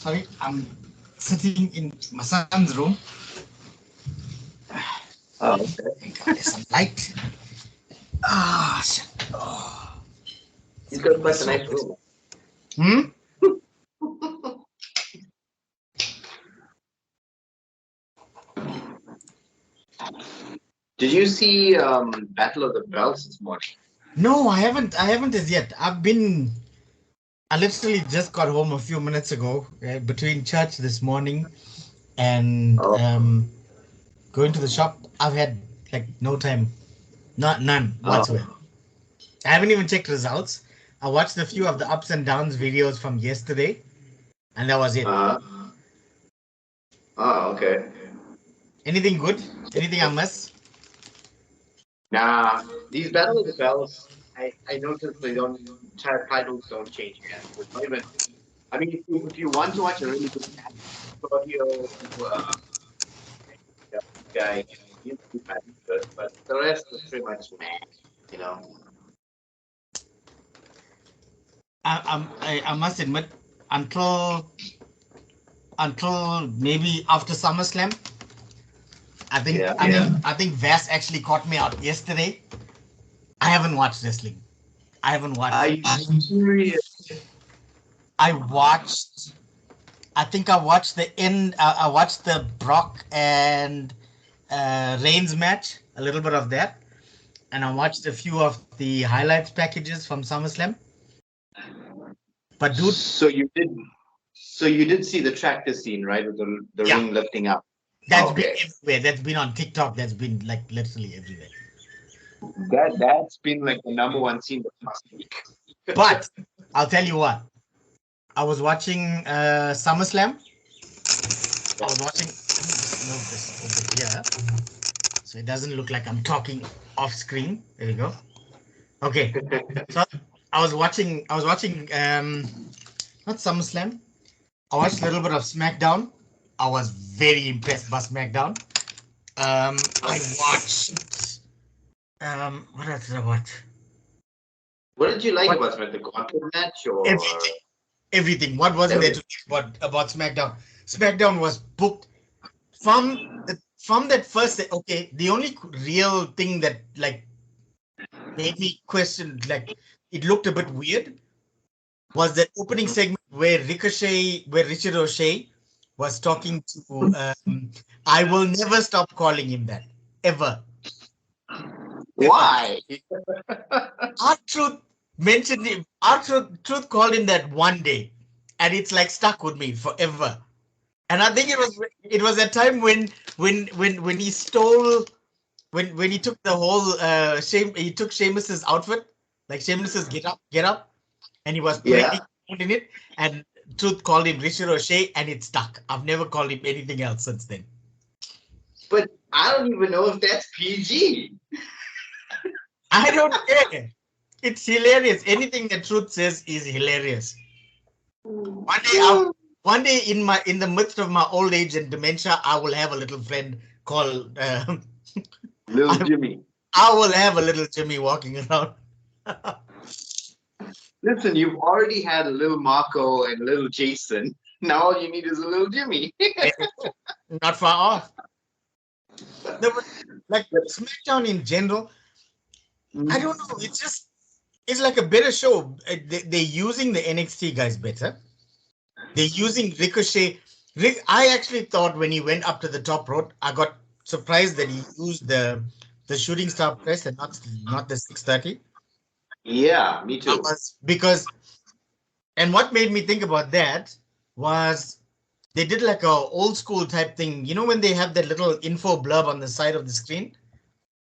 Sorry, I'm sitting in my son's room. Oh, okay. Thank God there's some light. Ah, shit. Oh, it's He's gonna got be quite a so nice good. room. Hmm? Did you see Battle of the Bells this morning? No, I haven't. I haven't as yet. I literally just got home a few minutes ago, between church this morning and Oh, going to the shop. I've had like no time, none whatsoever. oh, I haven't even checked results. I watched a few of the ups and downs videos from yesterday, and that was it. uh-huh. Oh, okay. Anything good? Anything I miss? Nah, these Battle of the Bells, I noticed they don't titles don't change hands. It's not even. I mean, if you want to watch a really good match, Claudio, yeah, guy, he's good, but the rest is pretty much meh. You know. I must admit, until maybe after SummerSlam, Yeah. I think Vass actually caught me out yesterday. I haven't watched wrestling. I haven't Are watched. you serious? I watched. I think I watched the end. I watched the Brock and Reigns match. A little bit of that, and I watched a few of the highlights packages from SummerSlam. But dude, So you did. So you did see the tractor scene, right, with the yeah, ring lifting up. that's been Okay, everywhere. That's been on TikTok. That's been like literally everywhere. that's been like the number one scene the past week. But I'll tell you what. I was watching SummerSlam. I was watching. Let me just move this over here so it doesn't look like I'm talking off screen. There we go. Okay. So I was watching. I was watching. Not SummerSlam. I watched a little bit of SmackDown. I was very impressed by SmackDown. I watched. What else did I watch? What did you like What? about the gauntlet match or Everything. Everything. What wasn't there to everything? think about SmackDown? SmackDown was booked from that first. Okay, the only real thing that like made me question, like it looked a bit weird, was that opening segment where Richard O'Shea was talking to. I will never stop calling him that ever, ever. Why? R-Truth mentioned him. R-Truth called him that one day, and it's like stuck with me forever. And I think it was a time when he stole when he took the whole he took Sheamus's outfit, like Sheamus's get up, and he was playing Yeah, around in it, and Truth called him Richard O'Shea, and it stuck. I've never called him anything else since then. but I don't even know if that's PG. I don't care. It's hilarious. Anything that Truth says is hilarious. One day, one day in the midst of my old age and dementia, I will have a little friend called. Little I, Jimmy. I will have a little Jimmy walking around. Listen, you've already had a little Marco and little Jason. Now all you need is a little Jimmy. Not far off. No, but like SmackDown in general, I don't know. It's like a better show. They're using the NXT guys better. They're using Ricochet. I actually thought when he went up to the top rope, I got surprised that he used the shooting star press and not the 630. Yeah, me I too. was because and what made me think about that was they did like a old school type thing. You know when they have that little info blurb on the side of the screen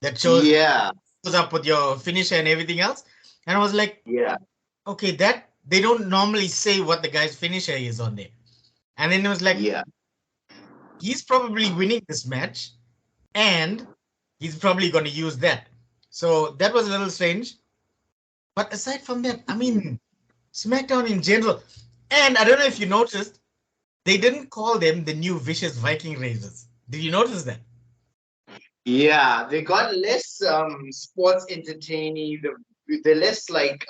that shows Yeah, up with your finisher and everything else. And I was like, yeah, okay, that they don't normally say what the guy's finisher is on there. And then it was like, yeah. he's probably winning this match and he's probably going to use that. So that was a little strange. But aside from that, I mean, SmackDown in general, and I don't know if you noticed, they didn't call them the new Vicious Viking Raiders. Did you notice that? Yeah, they got less sports entertaining. they're less like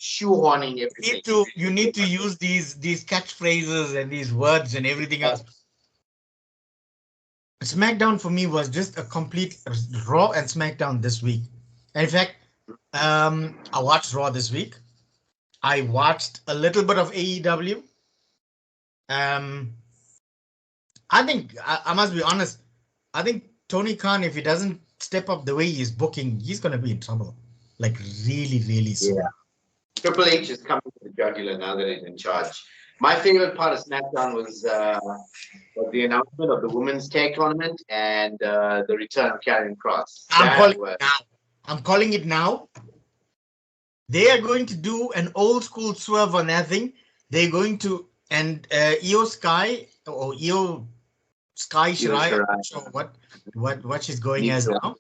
shoehorning everything. You need to use these catchphrases and these words and everything else. SmackDown for me was just a complete Raw and SmackDown this week. And in fact, I watched Raw this week. I watched a little bit of AEW. I think I must be honest. I think Tony Khan, if he doesn't step up the way he's booking, he's going to be in trouble. Like really, really soon. Yeah. Triple H is coming to the jugular now that he's in charge. My favorite part of SmackDown was the announcement of the women's tag tournament and the return of Karrion Kross. I'm calling it now. They are going to do an old school swerve on that thing. They're going to, and Io Sky or Io Sky Shirai, I'm not sure what she's going as now,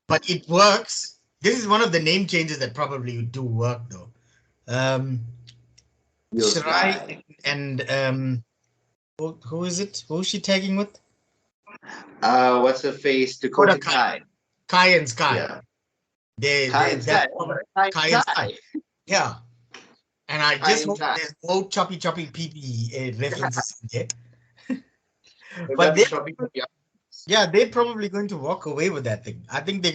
but it works. This is one of the name changes that probably do work though. Shirai and who is it? Who is she tagging with? What's her face? Dakota Kai. Kai and Sky. Yeah. Kai and Sky. Yeah. And I just hope there's no choppy PP references in there. But they're probably going to walk away with that thing. I think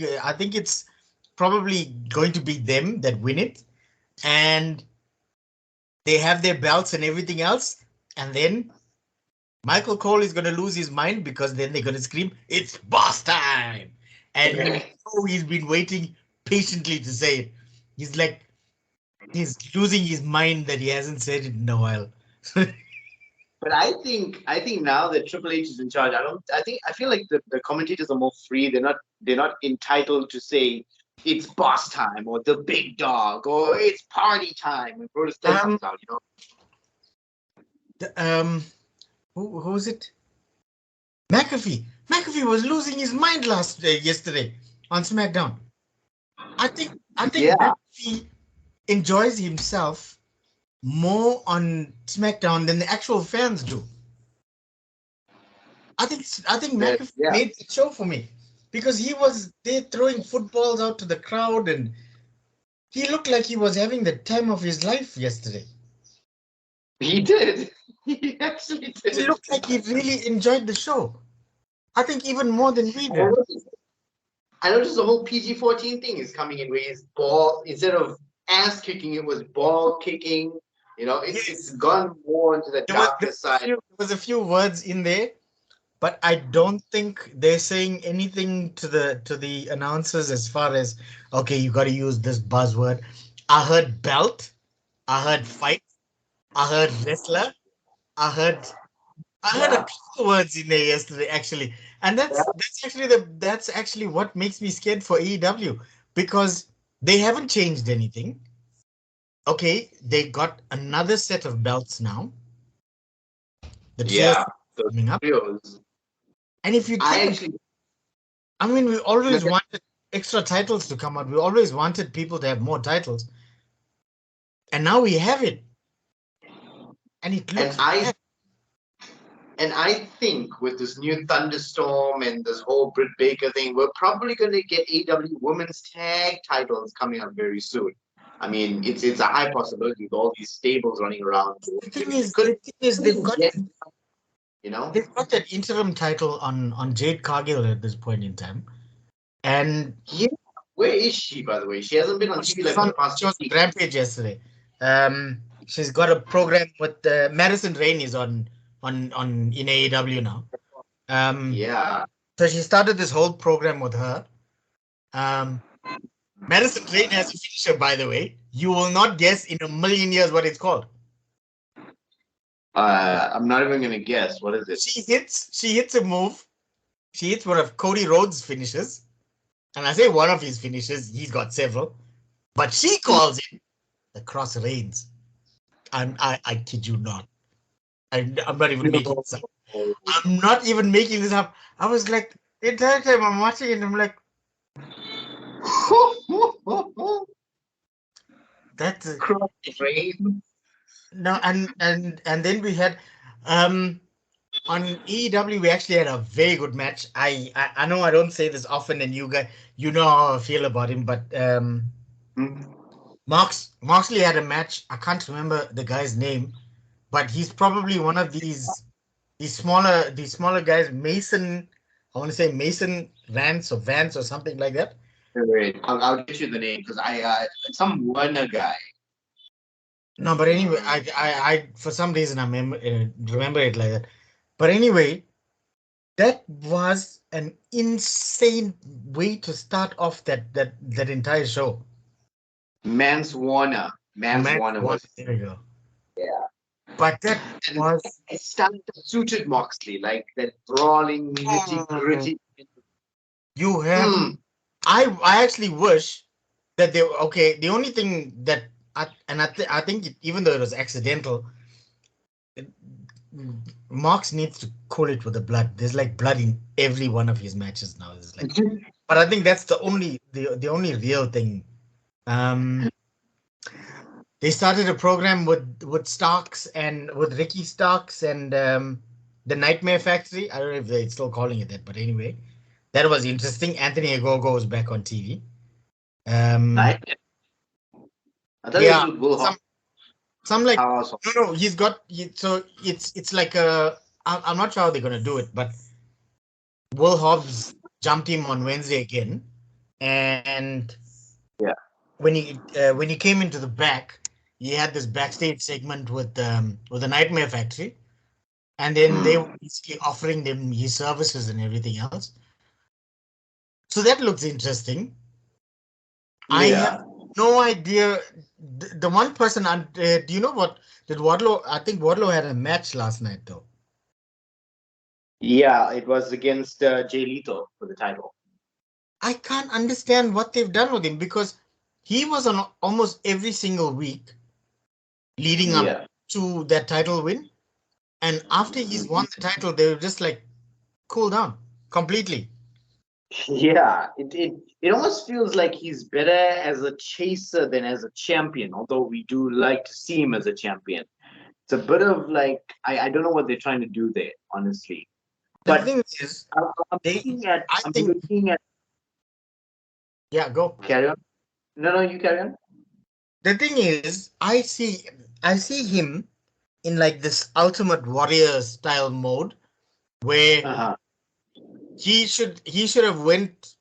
it's probably going to be them that win it, and they have their belts and everything else, and then Michael Cole is going to lose his mind because then they're going to scream, "It's boss time!" And he's been waiting patiently to say it. He's like, he's losing his mind that he hasn't said it in a while. But I think now that Triple H is in charge, I feel like the commentators are more free. They're not entitled to say it's boss time or the big dog or it's party time when Brodus comes out, Who is it? McAfee. McAfee was losing his mind yesterday on SmackDown. I think McAfee enjoys himself more on SmackDown than the actual fans do. I think McAfee made the show for me because he was there throwing footballs out to the crowd and he looked like he was having the time of his life yesterday. He did. He actually did. He looked like he really enjoyed the show. I think even more than we did. I noticed the whole PG-14 thing is coming in where his ball, instead of ass kicking, it was ball kicking. It's gone more into the darker side. There was a few words in there, but I don't think they're saying anything to the announcers as far as, okay, you got to use this buzzword. I heard belt, I heard fight, I heard wrestler, I heard a couple words in there yesterday actually, and that's actually what makes me scared for AEW because they haven't changed anything. Okay, they got another set of belts now. Coming up. And if you think, we always wanted extra titles to come out. We always wanted people to have more titles. And now we have it. And it looks And I think with this new Thunderstorm and this whole Britt Baker thing, we're probably going to get AEW women's tag titles coming up very soon. I mean, it's a high possibility with all these stables running around. The thing is they've got that interim title on Jade Cargill at this point in time. And where is she, by the way? She hasn't been on TV like the past. She was on Rampage yesterday. She's got a program with Madison Rain is on in AEW now. So she started this whole program with her. Madison Rain has a finisher, by the way. You will not guess in a million years what it's called. I'm not even going to guess. What is it? She hits a move. She hits one of Cody Rhodes' finishes. And I say one of his finishes. He's got several. But she calls it the Cross Reigns. I kid you not. I'm not even making this up. I'm not even making this up. I was like, the entire time I'm watching it, I'm like, that's Cross Reigns. No, and then we had on AEW we actually had a very good match. I know I don't say this often, and you guys, you know how I feel about him, but Moxley had a match. I can't remember the guy's name, but he's probably one of these smaller guys. Mason, I want to say Mason Vance or something like that. Wait, I'll get you the name because some Warner guy. No, but anyway, I for some reason I remember it like that. But anyway, that was an insane way to start off that entire show. Mance Warner. Mance Warner was. There you go. Yeah. But that was. It started suited Moxley, like that brawling, nitty-gritty. You have. I actually wish that they okay. The only thing that I think even though it was accidental, Mox needs to cool it with the blood. There's like blood in every one of his matches now. It's like, but I think that's the only real thing. They started a program with Starks and with Ricky Starks and the Nightmare Factory. I don't know if they're still calling it that, but anyway, that was interesting. Anthony Ogogo is back on TV. I thought yeah, it was Will Hobbs. Some like no, he's got so it's like I'm not sure how they're gonna do it, but Will Hobbs jumped him on Wednesday again, and yeah, when he came into the back, he had this backstage segment with the Nightmare Factory, and then they were basically offering them his services and everything else. So that looks interesting. Yeah. I have no idea. The one person, do you know what? Did Wardlow? I think Wardlow had a match last night, though. Yeah, it was against Jay Lethal for the title. I can't understand what they've done with him because he was on almost every single week leading up to that title win. And after he's won the title, they were just like cool down completely. Yeah, it almost feels like he's better as a chaser than as a champion, although we do like to see him as a champion. It's a bit of like, I don't know what they're trying to do there, honestly. The thing is, I'm looking at. Yeah, go. Carry on. No, you carry on. The thing is, I see him in like this Ultimate Warrior style mode where he should have went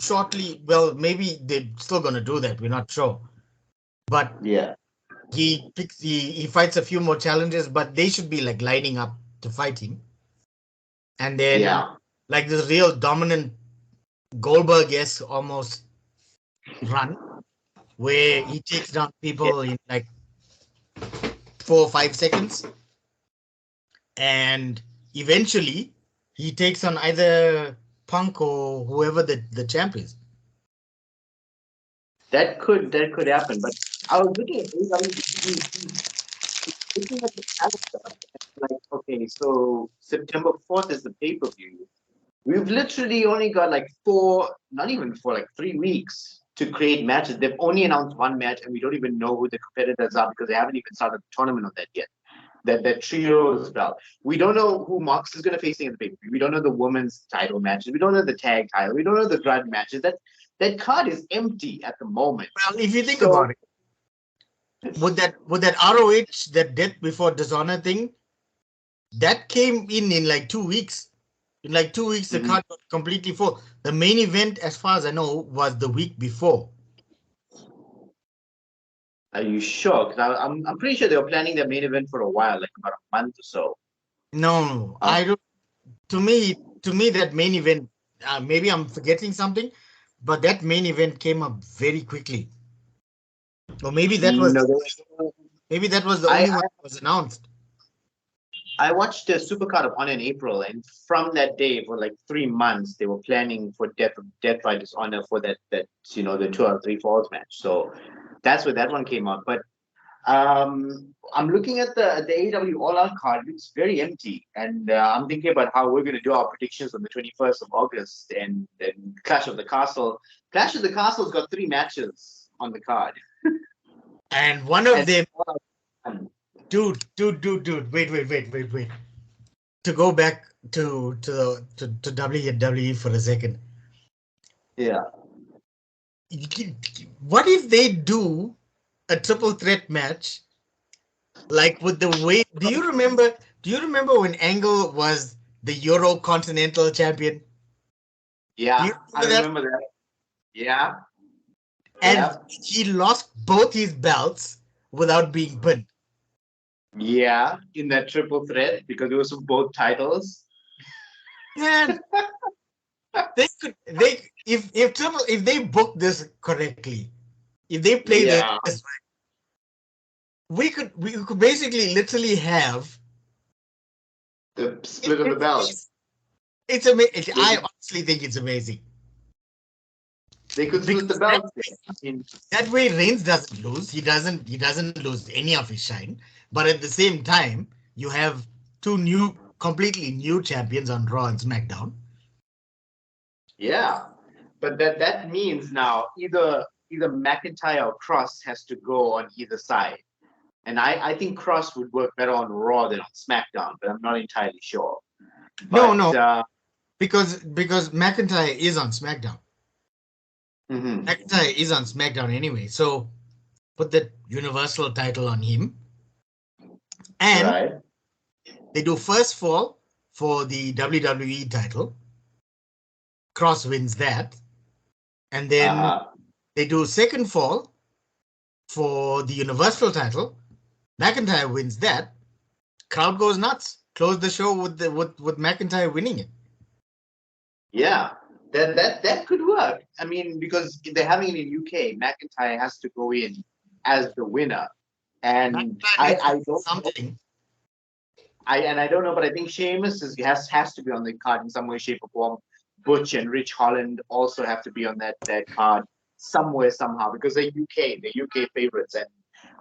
shortly. Well, maybe they're still gonna do that. We're not sure, but yeah, he fights a few more challenges, but they should be like lining up to fight him, and then like this real dominant Goldberg-esque almost run where he takes down people in like 4 or 5 seconds, and eventually he takes on either Punk or whoever the champ is. That could happen, but I was looking at the calendar, like, okay, so September 4th is the pay-per-view. We've literally only got like 3 weeks to create matches. They've only announced one match, and we don't even know who the competitors are because they haven't even started the tournament on that yet. That trios belt. We don't know who Mox is going to face in the pay-per-view. We don't know the women's title matches. We don't know the tag title. We don't know the grudge matches. That card is empty at the moment. Well, if you think about it, with that ROH, that Death Before Dishonor thing, that came in like 2 weeks. In like 2 weeks, the card got completely full. The main event, as far as I know, was the week before. Are you sure? Because I'm pretty sure they were planning their main event for a while, like about a month or so. No, I don't. To me, that main event, maybe I'm forgetting something, but that main event came up very quickly. Or maybe that was the only one that was announced. I watched the Supercard of Honor in April, and from that day, for like 3 months, they were planning for Death by Dishonor for that the 2 out of 3 falls match. So that's where that one came out. But I'm looking at the AEW All Out card. It's very empty, and I'm thinking about how we're going to do our predictions on the 21st of August and then Clash of the Castle. Clash of the Castle's got 3 matches on the card, and one of them. Dude, wait. To go back to WWE for a second. Yeah. what if they do a triple threat match like with the way? Do you remember? Do you remember when Angle was the Euro Continental Champion? Do you Yeah, I remember that? remember that. Yeah, And yeah, he lost both his belts without being pinned. yeah. In that triple threat because it was for both titles. Man, they could if they book this correctly, if they play Yeah, this, we could basically literally have the split of the it's belt. amazing. It's amazing. They I could, honestly think it's amazing they could split the because that, belt there. I mean, that way Reigns doesn't lose. He doesn't lose any of his shine. But at the same time, you have two completely new champions on Raw and SmackDown. yeah, but that means now either McIntyre or Cross has to go on either side, and I think Cross would work better on Raw than on SmackDown, but I'm not entirely sure. No, But no, because McIntyre is on SmackDown. mhm, McIntyre is on SmackDown anyway, so put the Universal title on him, and right, they do first fall for the WWE title. Cross wins that, and then uh-huh. they do second fall for the Universal title. McIntyre wins that. Crowd goes nuts. Close the show with McIntyre winning it. Yeah, that could work. I mean, because they're having it in UK, McIntyre has to go in as the winner, and McIntyre I needs to I do don't know, something. I don't know, but I think Sheamus has to be on the card in some way, shape, or form. Butch and Rich Holland also have to be on that card somewhere somehow because they're UK favorites, and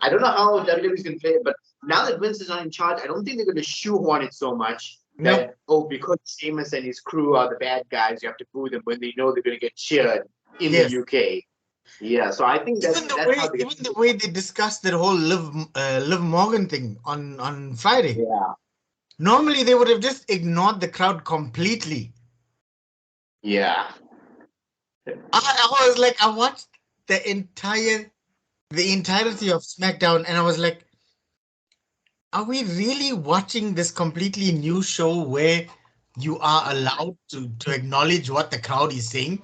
I don't know how WWE's going to play it. But now that Vince is not in charge, I don't think they're going to shoehorn it so much Nope. that because Sheamus and his crew are the bad guys, you have to boo them when they know they're going to get cheered in the Yes. UK. Yeah, so I think that's how they. Even the way they discussed that whole Liv Morgan thing on Friday. Yeah, Normally they would have just ignored the crowd completely. yeah. I was like, I watched the entirety of SmackDown, and I was like, are we really watching this completely new show where you are allowed to acknowledge what the crowd is saying?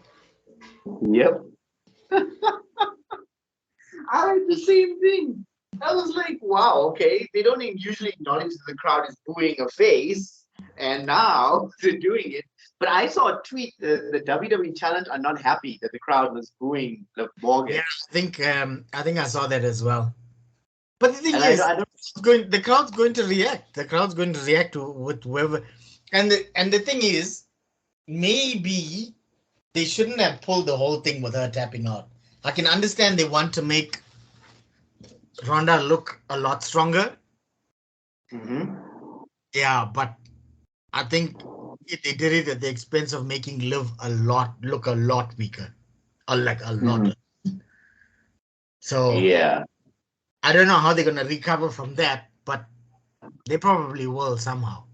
Yep. I had the same thing. I was like, wow, okay. They don't usually acknowledge that the crowd is booing a face, and now they're doing it. But I saw a tweet that the WWE talent are not happy that the crowd was booing Liv Morgan. Yeah, I think I saw that as well. But the thing And is, I don't the crowd's going to react. The crowd's going to react to with whoever. And the thing is, maybe they shouldn't have pulled the whole thing with her tapping out. I can understand they want to make Ronda look a lot stronger. Mhm. Yeah, but I think they did it at the expense of making Liv look a lot weaker. Or like a lot. Mhm. So Yeah. I don't know how they're gonna recover from that, but they probably will somehow.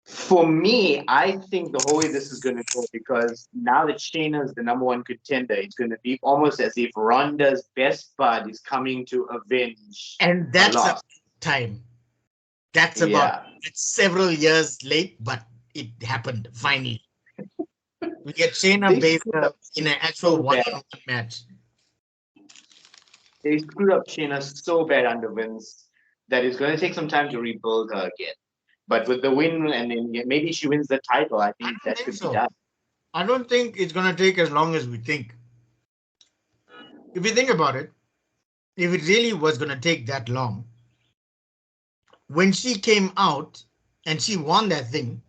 For me, I think the whole way this is going to go because now that Shayna is the number one contender, it's going to be almost as if Ronda's best bud is coming to avenge And her that's a loss. time. That's about Yeah. it's several years late, but it happened finally. We get Shayna They screwed Baszler up in an actual so bad. one-on-one match. They screwed up Shayna so bad under Vince that it's going to take some time to rebuild her again. But with the win, and then maybe she wins the title, I I think don't that think could be so. done. I don't think it's gonna take as long as we think. If you think about it, if it really was gonna take that long, when she came out and she won that thing,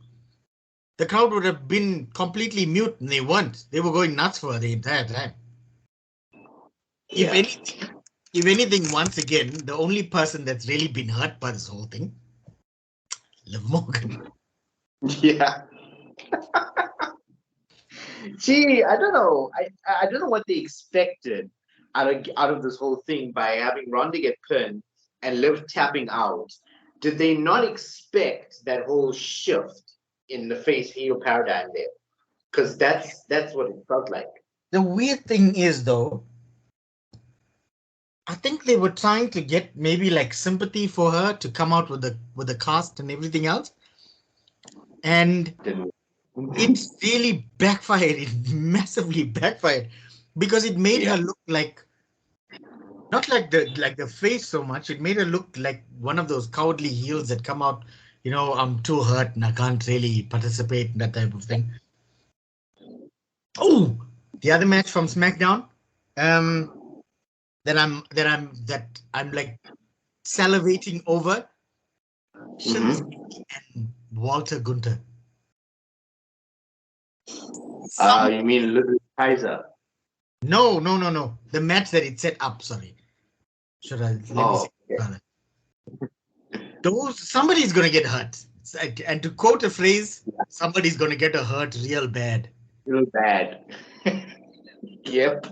the crowd would have been completely mute, and they weren't. They were going nuts for her the entire time. If Yeah. anything, if anything, once again, the only person that's really been hurt by this whole thing, Liv Morgan. Yeah. Gee, I don't know. I don't know what they expected out of this whole thing by having Ronda get pinned and Liv tapping out. Did they not expect that whole shift in the face heel paradigm there? Because that's what it felt like. The weird thing is, though, I think they were trying to get maybe like sympathy for her to come out with the cast and everything else, and Didn't. it really backfired. It massively backfired because it made Yeah. her look like not like the face so much. It made her look like one of those cowardly heels that come out. I'm too hurt and I can't really participate in that type of thing. Oh, the other match from SmackDown, um, that I'm like salivating over. Mhm. Shinsuke and Walter Gunter. Some You mean Little Kaiser? No, no, no, no. The match that it set up. Sorry, should I let me say Oh, okay. rather. Somebody's gonna get hurt. And to quote a phrase, somebody's gonna get a hurt real bad. Real bad. Yep.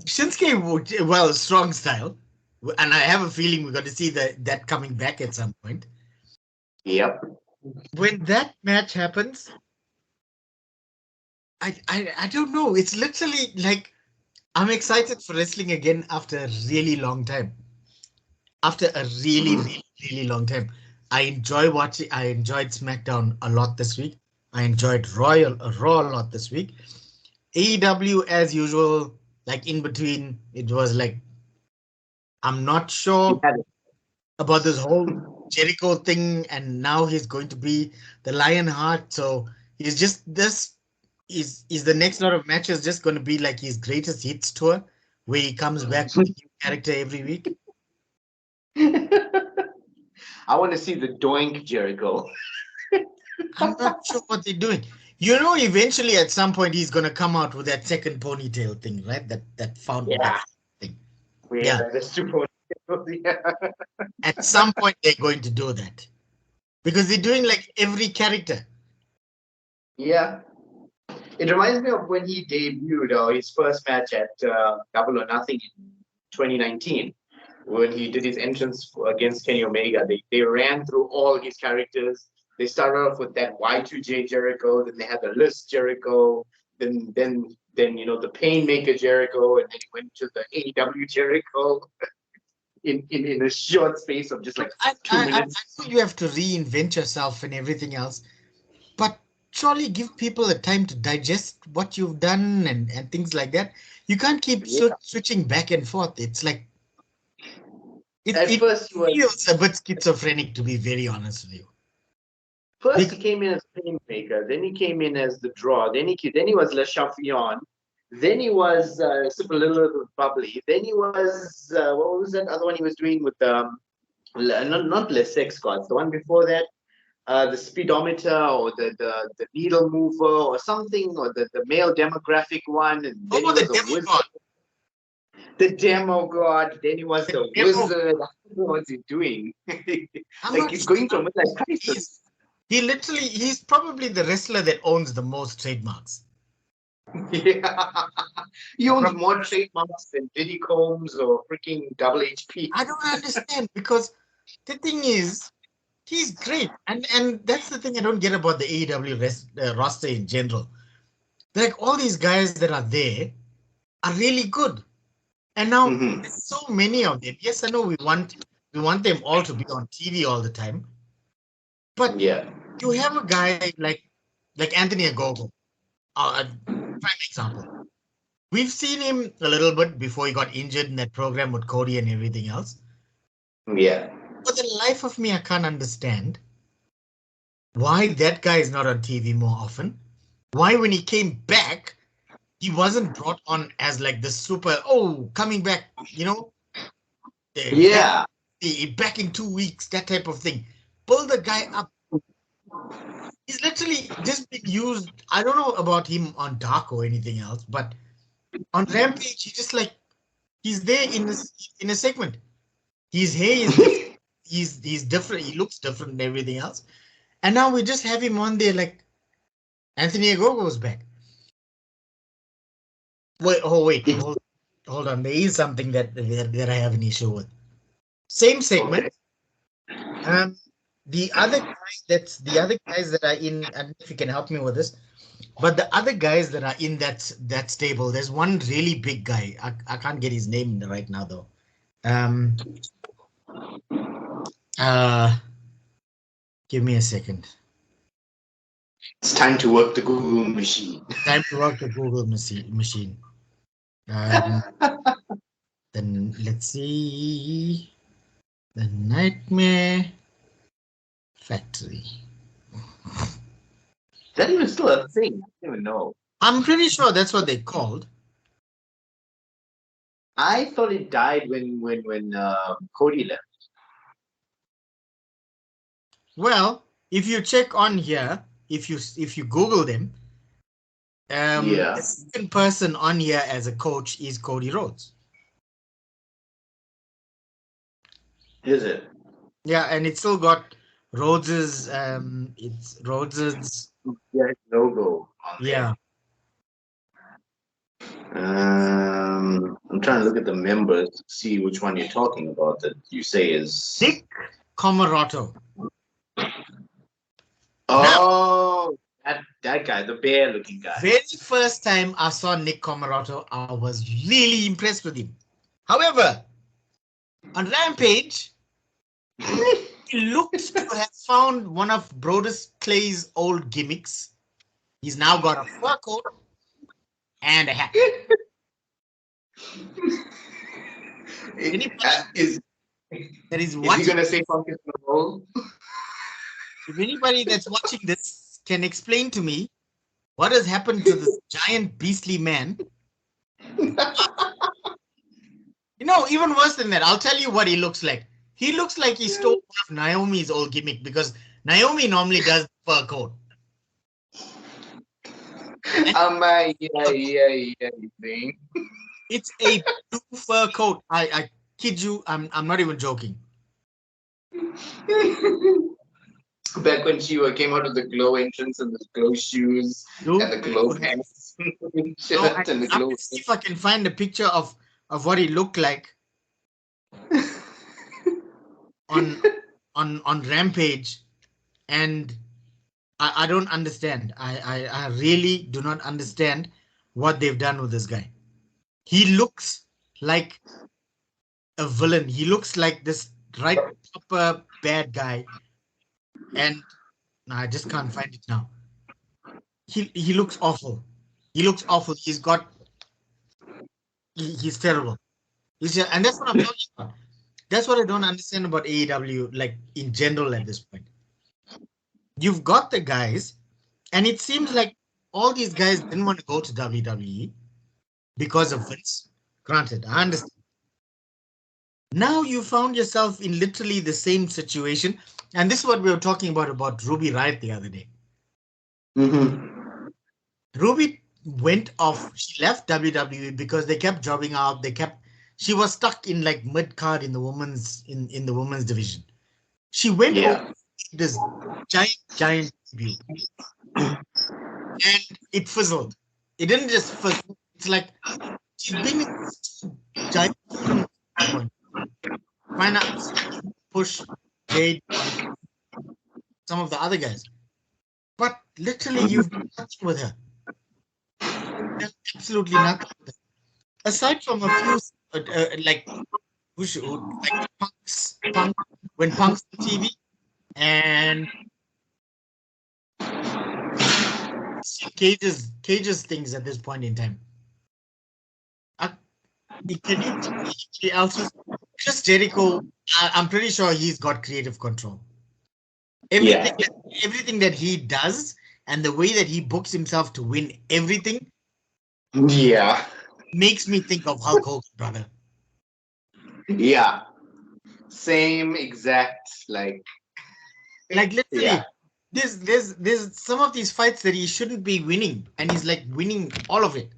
Shinsuke, well, strong style, and I have a feeling we're going to see that coming back at some point. Yep. When that match happens, I don't know. It's literally like I'm excited for wrestling again after a really long time. After a really, Mhm. really, really long time. I enjoy watching. I enjoyed SmackDown a lot this week. I enjoyed Raw a lot this week. AEW as usual, like in between, it was like I'm not You sure had about this whole Jericho thing, and now he's going to be the Lionheart. So he's just this is the next lot of matches just going to be like his greatest hits tour, where he comes back with a new character every week. it. I want to see the Doink Jericho. I'm not sure what they're doing. Eventually at some point he's going to come out with that second ponytail thing, right? That fountain, that Yeah. thing. Yeah, Yeah, that's super. Yeah. at some point they're going to do that because they're doing like every character. Yeah. It reminds me of when he debuted his first match at Double or Nothing in 2019, when he did his entrance against Kenny Omega. They ran through all his characters. They started off with that Y2J Jericho, then they had the List Jericho, then the Painmaker Jericho, and then he went to the AEW Jericho in a short space of just Look, like I, two I, I minutes. know you have to reinvent yourself and everything else, but surely give people a time to digest what you've done and things like that. You can't keep Yeah. switching back and forth. It's like At it first he was feels a bit schizophrenic, to be very honest with you. First, he Because, came in as Painmaker. Then he came in as the Draw. Then he was Le Champion. Then he was Super Little Bubbly. Then he was what was that other one he was doing with not Les Sex Gods. The one before that, the Speedometer or the Needle Mover or something, or the male demographic one. And then he the was a demo wizard. god. The Demo God. Then he was the Demo, wizard. I don't know what's he doing. I'm Like not he's sure. going through a midlife crisis. He's probably the wrestler that owns the most trademarks. Yeah. He owns more trademarks than Diddy Combs or freaking Double HP. I don't understand because the thing is, he's great, and that's the thing I don't get about the AEW roster in general. Like all these guys that are there are really good, and now Mm-hmm. there's so many of them. Yes, I know we want them all to be on TV all the time, but Yeah. you have a guy like Anthony Agogo, prime example. We've seen him a little bit before he got injured in that program with Cody and everything else. Yeah. For the life of me, I can't understand why that guy is not on TV more often. Why, when he came back, he wasn't brought on as like the super, coming back, back, Yeah. back in 2 weeks, that type of thing. Pull the guy up. He's literally just been used. I don't know about him on Dark or anything else, but on Rampage, he just like he's there in a segment. His hair is different. He's different. He looks different and everything else. And now we just have him on there like Anthony Agogo's back. Wait, It's hold on. There is something that I have an issue with. Same segment. okay. Um, the other guys that are in, and if you can help me with this, But the other guys that are in that stable, there's one really big guy. I can't get his name right now though. Give me a second. It's time to work the Google machine. Time to work the Google machine. Then let's see. The Nightmare Factory. Is that even still a thing? I don't even know. I'm pretty sure that's what they called. I thought it died when Cody left. Well, if you check on here, if you Google them, the second person on here as a coach is Cody Rhodes. Is it? Yeah, and it's still got Rhodes's it's Rhodes's logo. Yeah. I'm trying to look at the members to see which one you're talking about that you say is Nick Comoroto. Oh, that guy, the bear looking guy. Very first time I saw Nick Comoroto, I was really impressed with him. However, on Rampage, he looks to have found one of Brodus Clay's old gimmicks. He's now got a fur coat and a hat. Is he going to say focus on the role? If anybody that's watching this can explain to me what has happened to this giant beastly man. Even worse than that, I'll tell you what he looks like. He looks like he stole one of Naomi's old gimmick because Naomi normally does fur coat. Thing. It's a blue fur coat. I kid you, I'm not even joking. Back when she came out of the glow entrance and the glow shoes and the glow pants. See if I can find a picture of what he looked like on Rampage, and I don't understand. I really do not understand what they've done with this guy. He looks like a villain. He looks like this right proper bad guy. And I just can't find it now. He looks awful. He looks awful. He's terrible. And that's what I'm talking about. That's what I don't understand about AEW, like in general at this point. You've got the guys, and it seems like all these guys didn't want to go to WWE because of Vince. Granted, I understand. Now you found yourself in literally the same situation. And this is what we were talking about Ruby Riott the other day. Mm-hmm. Ruby went off. She left WWE because they kept jobbing out. She was stuck in like mid card in the women's division. She went over this giant debut, and it fizzled. It didn't just fizzle. It's like she's been in giant point. Why not push Jade, some of the other guys? But literally, you've done nothing with her. Absolutely nothing. Aside from a few, like Punk when Punk's on TV, and Cage's things at this point in time. Can you see else? Chris Jericho, I'm pretty sure he's got creative control. Everything that he does and the way that he books himself to win everything, makes me think of Hulk Hogan, brother. Yeah, same exact like literally. There's some of these fights that he shouldn't be winning, and he's like winning all of it.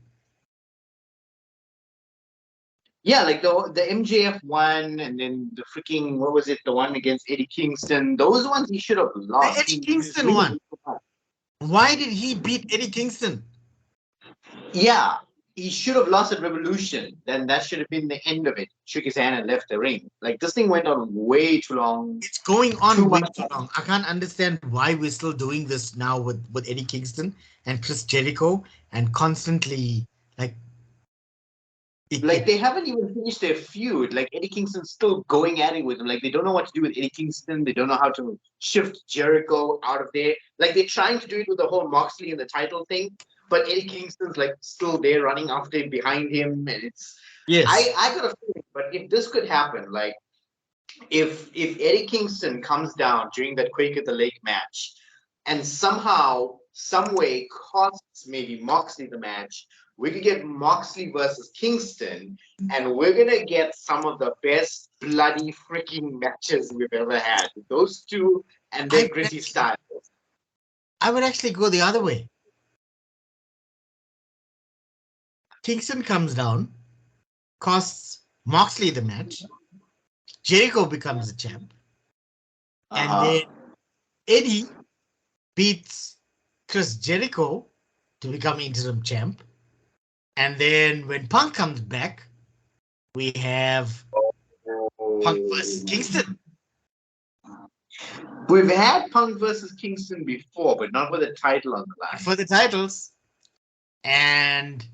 Yeah, like the MJF one, and then the freaking, what was it, the one against Eddie Kingston? Those ones he should have lost. The Eddie Kingston one. Why did he beat Eddie Kingston? Yeah, he should have lost at Revolution. Then that should have been the end of it. Shook his hand and left the ring. Like this thing went on way too long. It's going on Too way much. too long. I can't understand why we're still doing this now with Eddie Kingston and Chris Jericho and constantly like. Like they haven't even finished their feud. Like Eddie Kingston's still going at it with him. Like they don't know what to do with Eddie Kingston. They don't know how to shift Jericho out of there. Like they're trying to do it with the whole Moxley and the title thing, but Eddie Kingston's like still there running after him, behind him, and it's. Yes. I got a feeling, but if this could happen, like if Eddie Kingston comes down during that Quake at the Lake match, and somehow, some way costs maybe Moxley the match, we could get Moxley versus Kingston, and we're gonna get some of the best bloody freaking matches we've ever had. Those two and their gritty styles. I would actually go the other way. Kingston comes down, costs Moxley the match. Jericho becomes the champ. And then Eddie beats Chris Jericho to become interim champ. And then when Punk comes back, we have Punk versus Kingston. We've had Punk versus Kingston before, but not with a title on the line. For the titles. And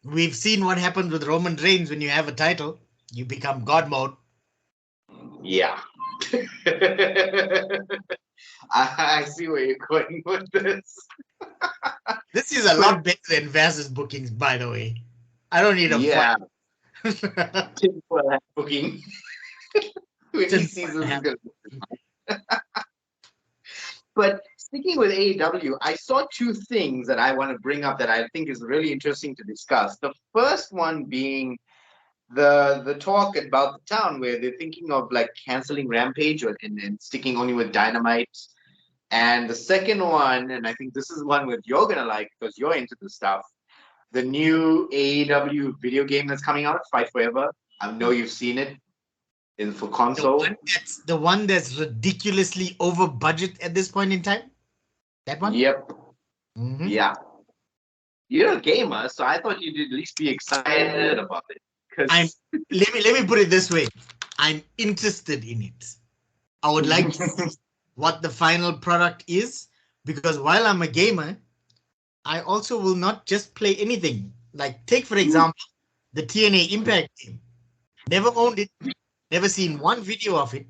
we've seen what happens with Roman Reigns when you have a title. You become God mode. Yeah. I see where you're going with this. This is a lot better than Vaz's bookings, by the way. I don't need a fight. Tinfoil hat booking. When he sees this, he's gonna... But sticking with AEW, I saw two things that I want to bring up that I think is really interesting to discuss. The first one being the talk about the town where they're thinking of like canceling Rampage and sticking only with Dynamite. And the second one, and I think this is one that you're gonna like because you're into the stuff, the new AEW video game that's coming out, Fight Forever. I know you've seen it for console. The one that's ridiculously over budget at this point in time. That one. Yep. Mm-hmm. Yeah. You're a gamer, so I thought you'd at least be excited about it. Let me put it this way. I'm interested in it. I would like to see what the final product is, because while I'm a gamer, I also will not just play anything. Like take, for example, the TNA Impact game. Never owned it, never seen one video of it.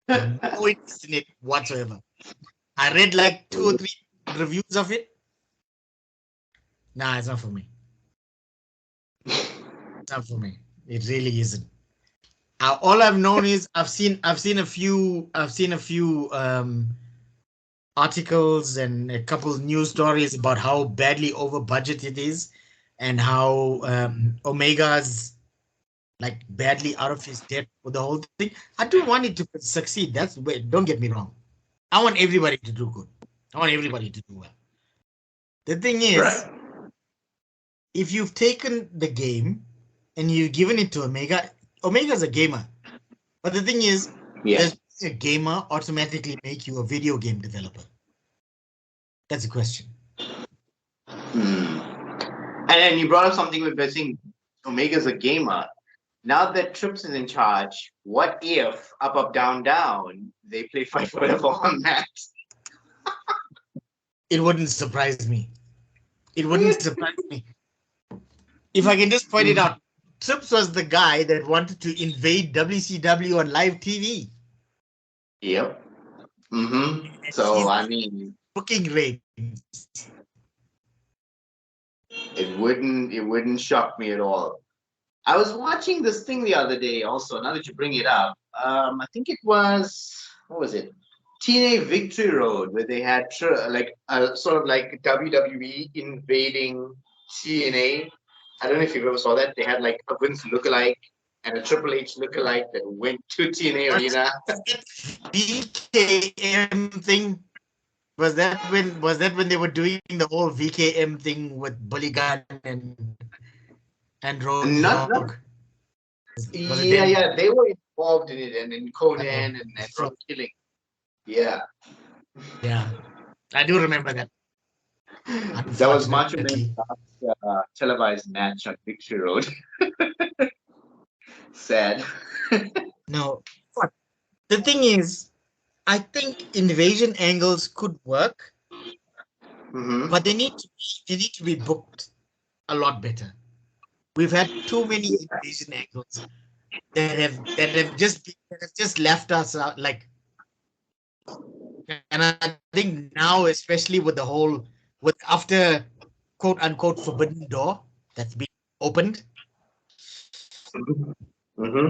No interest in it whatsoever. I read like 2 or 3 reviews of it. Nah, it's not for me. It's not for me. It really isn't. All I've known is I've seen a few articles and a couple of news stories about how badly over budget it is, and how Omega's like badly out of his depth with the whole thing. I do want it to succeed. That's way. Don't get me wrong. I want everybody to do good. I want everybody to do well. The thing is, right, if you've taken the game and you've given it to Omega, Omega's a gamer. But the thing is, does a gamer automatically make you a video game developer? That's a question. And you brought up something with saying Omega's a gamer. Now that Trips is in charge, what if up, down, down, they play Fight Forever on that? It wouldn't surprise me. It wouldn't surprise me. If I can just point it out, Trips was the guy that wanted to invade WCW on live TV. Yep. Mm-hmm. So, I mean... Booking ratings. It wouldn't shock me at all. I was watching this thing the other day also, now that you bring it up. I think it was, what was it? TNA Victory Road, where they had like sort of like WWE invading TNA. I don't know if you ever saw that. They had like a Vince lookalike and a Triple H lookalike that went to TNA Arena. VKM thing. Was that when they were doing the whole VKM thing with Bully Gunn and Road Dogg? Yeah, they were involved in it, and in Conan and From Killing. Yeah. Yeah, I do remember that. That was Macho Unfortunately. Man's last televised match on Victory Road. Sad. No, but the thing is, I think invasion angles could work, Hmm. but they need to be booked a lot better. We've had too many invasion angles that have just left us out like, and I think now, especially with the whole with after quote unquote forbidden door that's been opened, Hmm.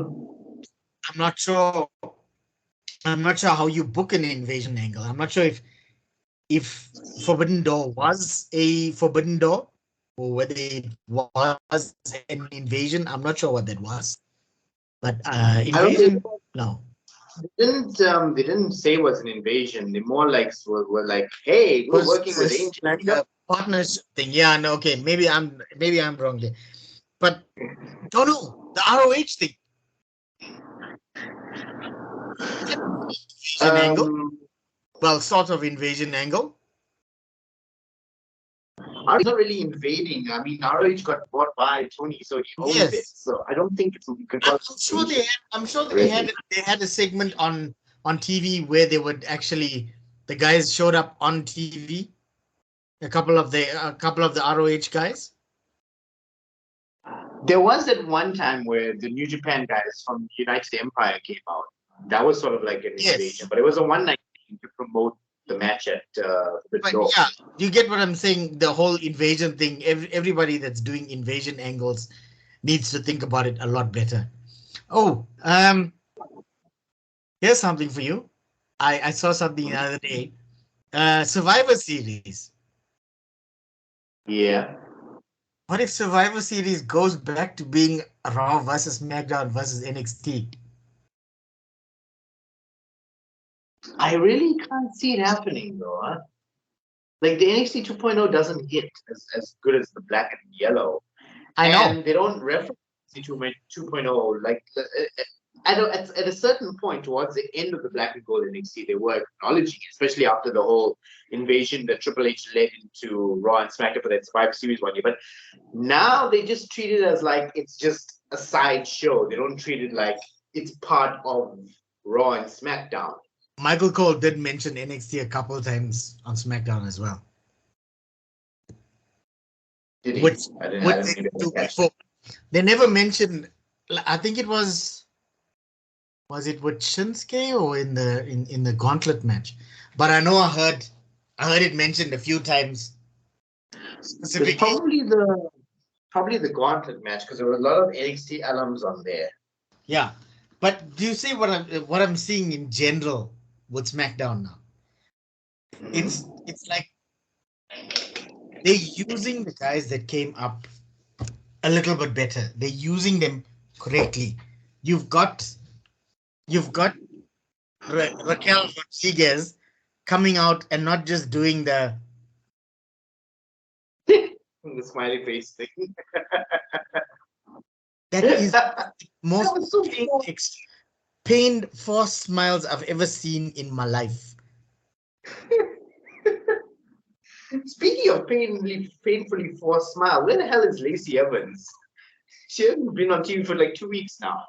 I'm not sure. I'm not sure how you book an invasion angle. I'm not sure if Forbidden Door was a Forbidden Door or whether it was an invasion. I'm not sure what that was. But I don't think invasion, no. they didn't say it was an invasion. They more like were like, hey, we're working with Was Angel. like a partnership thing. Yeah, no, okay. Maybe I'm wrong there. But don't know. The ROH thing. Invasion angle. Um, Well, sort of invasion angle. ROH is not really invading. I mean, ROH got bought by Tony, so he owns it. Yes. So I don't think you can call it I'm sure invasion. I'm sure Really. they had a segment on TV where they would actually the guys showed up on TV. A couple of the ROH guys. There was that one time where the New Japan guys from United Empire came out. That was sort of like an invasion, Yes. but it was a one night thing to promote the match at the But door. yeah, you get what I'm saying? The whole invasion thing, everybody that's doing invasion angles needs to think about it a lot better. Oh, here's something for you. I saw something the other day. Survivor Series. Yeah. What if Survivor Series goes back to being Raw versus SmackDown versus NXT? I really can't see it happening though. Huh? Like the NXT 2.0 doesn't hit as good as the black and yellow. I know. And they don't reference NXT 2.0 like at a certain point towards the end of the black and gold NXT, they were acknowledging, especially after the whole invasion that Triple H led into Raw and SmackDown for that Survivor Series one year. But now they just treat it as like it's just a side show. They don't treat it like it's part of Raw and SmackDown. Michael Cole did mention NXT a couple of times on SmackDown as well. Did he? Which I which didn't they maybe I do didn't catch that. before. They never mentioned. I think it was it with Shinsuke or in the Gauntlet match. But I know I heard it mentioned a few times It's specifically. probably the Gauntlet match because there were a lot of NXT alums on there. Yeah, but do you see what I'm seeing in general with SmackDown now? It's like they're using the guys that came up a little bit better. They're using them correctly. You've got you've got Raquel Rodriguez coming out and not just doing the The smiley face thing. that is That most was so pained forced smiles I've ever seen in my life. Speaking of painfully forced smile, where the hell is Lacey Evans? She hasn't been on TV for like 2 weeks now.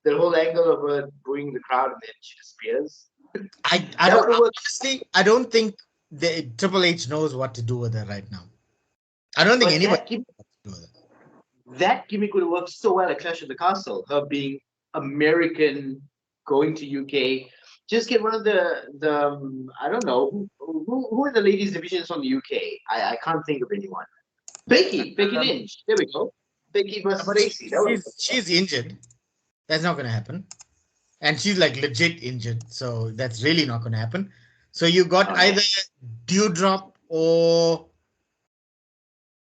The whole angle of her booing the crowd and then she disappears. I That don't would have worked. honestly I don't think the Triple H knows what to do with her right now. I don't think But anybody knows what to do with her. that gimmick would have worked so well at Clash of the Castle. Her being American, going to UK. Just get one of the I don't know who are the ladies divisions from the UK. I can't think of anyone. Becky Lynch. There we go. Becky versus But Lacey. That was she's injured. That's not going to happen. And she's like legit injured. So that's really not going to happen. So you got either Dewdrop or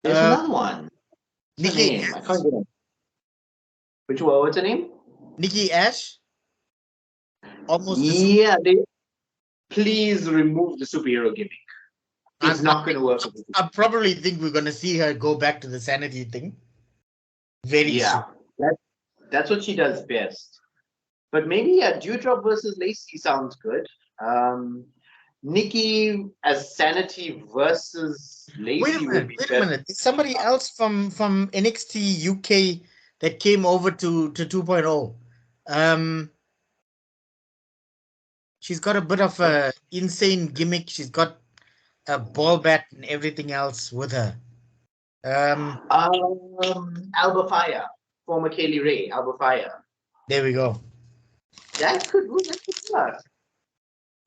there's another one. What's her Nikki name? I Ash. can't get it. Which one? What's her name? Nikki Ash. Almost the Yeah, please remove the superhero gimmick. It's not going to work. I probably think we're going to see her go back to the sanity thing very soon. That's what she does best. But maybe Dewdrop versus Lacey sounds good. Nikki as Sanity versus Lacey would be Wait a better. minute. There's somebody else from NXT UK that came over to 2.0. She's got a bit of a insane gimmick. She's got a ball bat and everything else with her. Alba Fire, former Kaylee Ray, Alba Fire. There we go. That could work.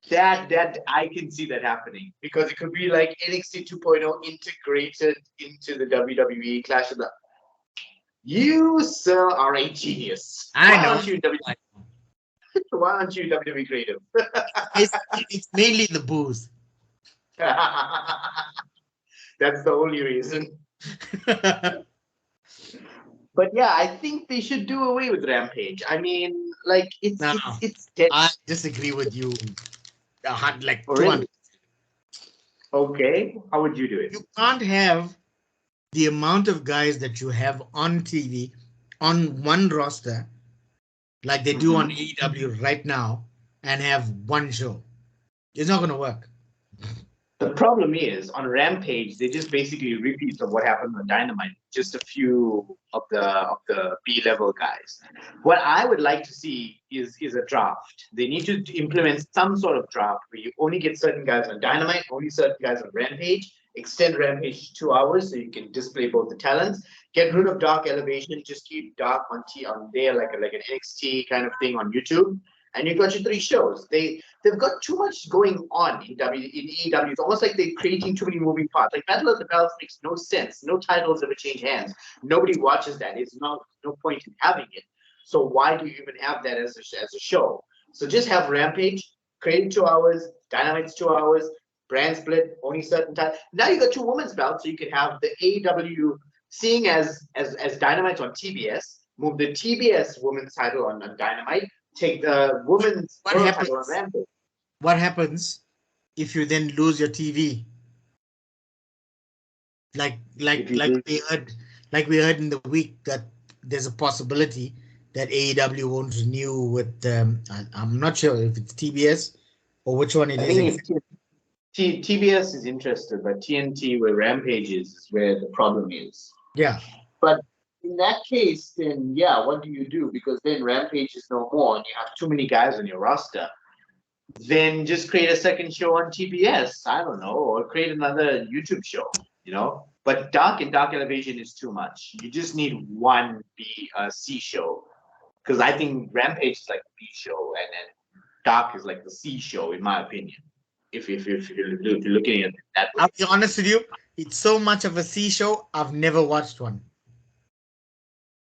That I can see that happening because it could be like NXT 2.0 integrated into the WWE Clash of the. You, sir, are a genius. I know. Why aren't you WWE creative? It's mainly the booze. That's the only reason. But yeah, I think they should do away with Rampage. I mean, like it's dead. I disagree with you. Like really? Okay, how would you do it? You can't have the amount of guys that you have on TV on one roster, like they do on AEW right now, and have one show. It's not going to work. The problem is on Rampage, they just basically repeat of what happened on Dynamite. Just a few of the B-level guys. What I would like to see is a draft. They need to implement some sort of draft where you only get certain guys on Dynamite, only certain guys on Rampage. Extend Rampage to 2 hours so you can display both the talents. Get rid of Dark Elevation. Just keep Dark on there like an NXT kind of thing on YouTube. And you've got your 3 shows. They've got too much going on in AEW. It's almost like they're creating too many moving parts. Like Battle of the Belts makes no sense. No titles ever change hands. Nobody watches that. It's no point in having it. So why do you even have that as a show? So just have Rampage, create 2 hours, Dynamite's 2 hours, brand split, only certain time. Now you got 2 women's belts, so you can have the AEW seeing as Dynamite's on TBS, move the TBS women's title on Dynamite. Take the women's title on Rampage. What happens if you then lose your TV? Like we heard in the week that there's a possibility that AEW won't renew with. I'm not sure if it's TBS or which one it is. TBS is interested, but TNT where Rampage is where the problem is. Yeah, but. In that case, then yeah, what do you do? Because then Rampage is no more and you have too many guys on your roster. Then just create a second show on TBS, I don't know, or create another YouTube show, But Dark and Dark Elevation is too much. You just need one C show. Because I think Rampage is like the B show and then Dark is like the C show, in my opinion. If you're looking at it that way. I'll be honest with you, it's so much of a C show, I've never watched one.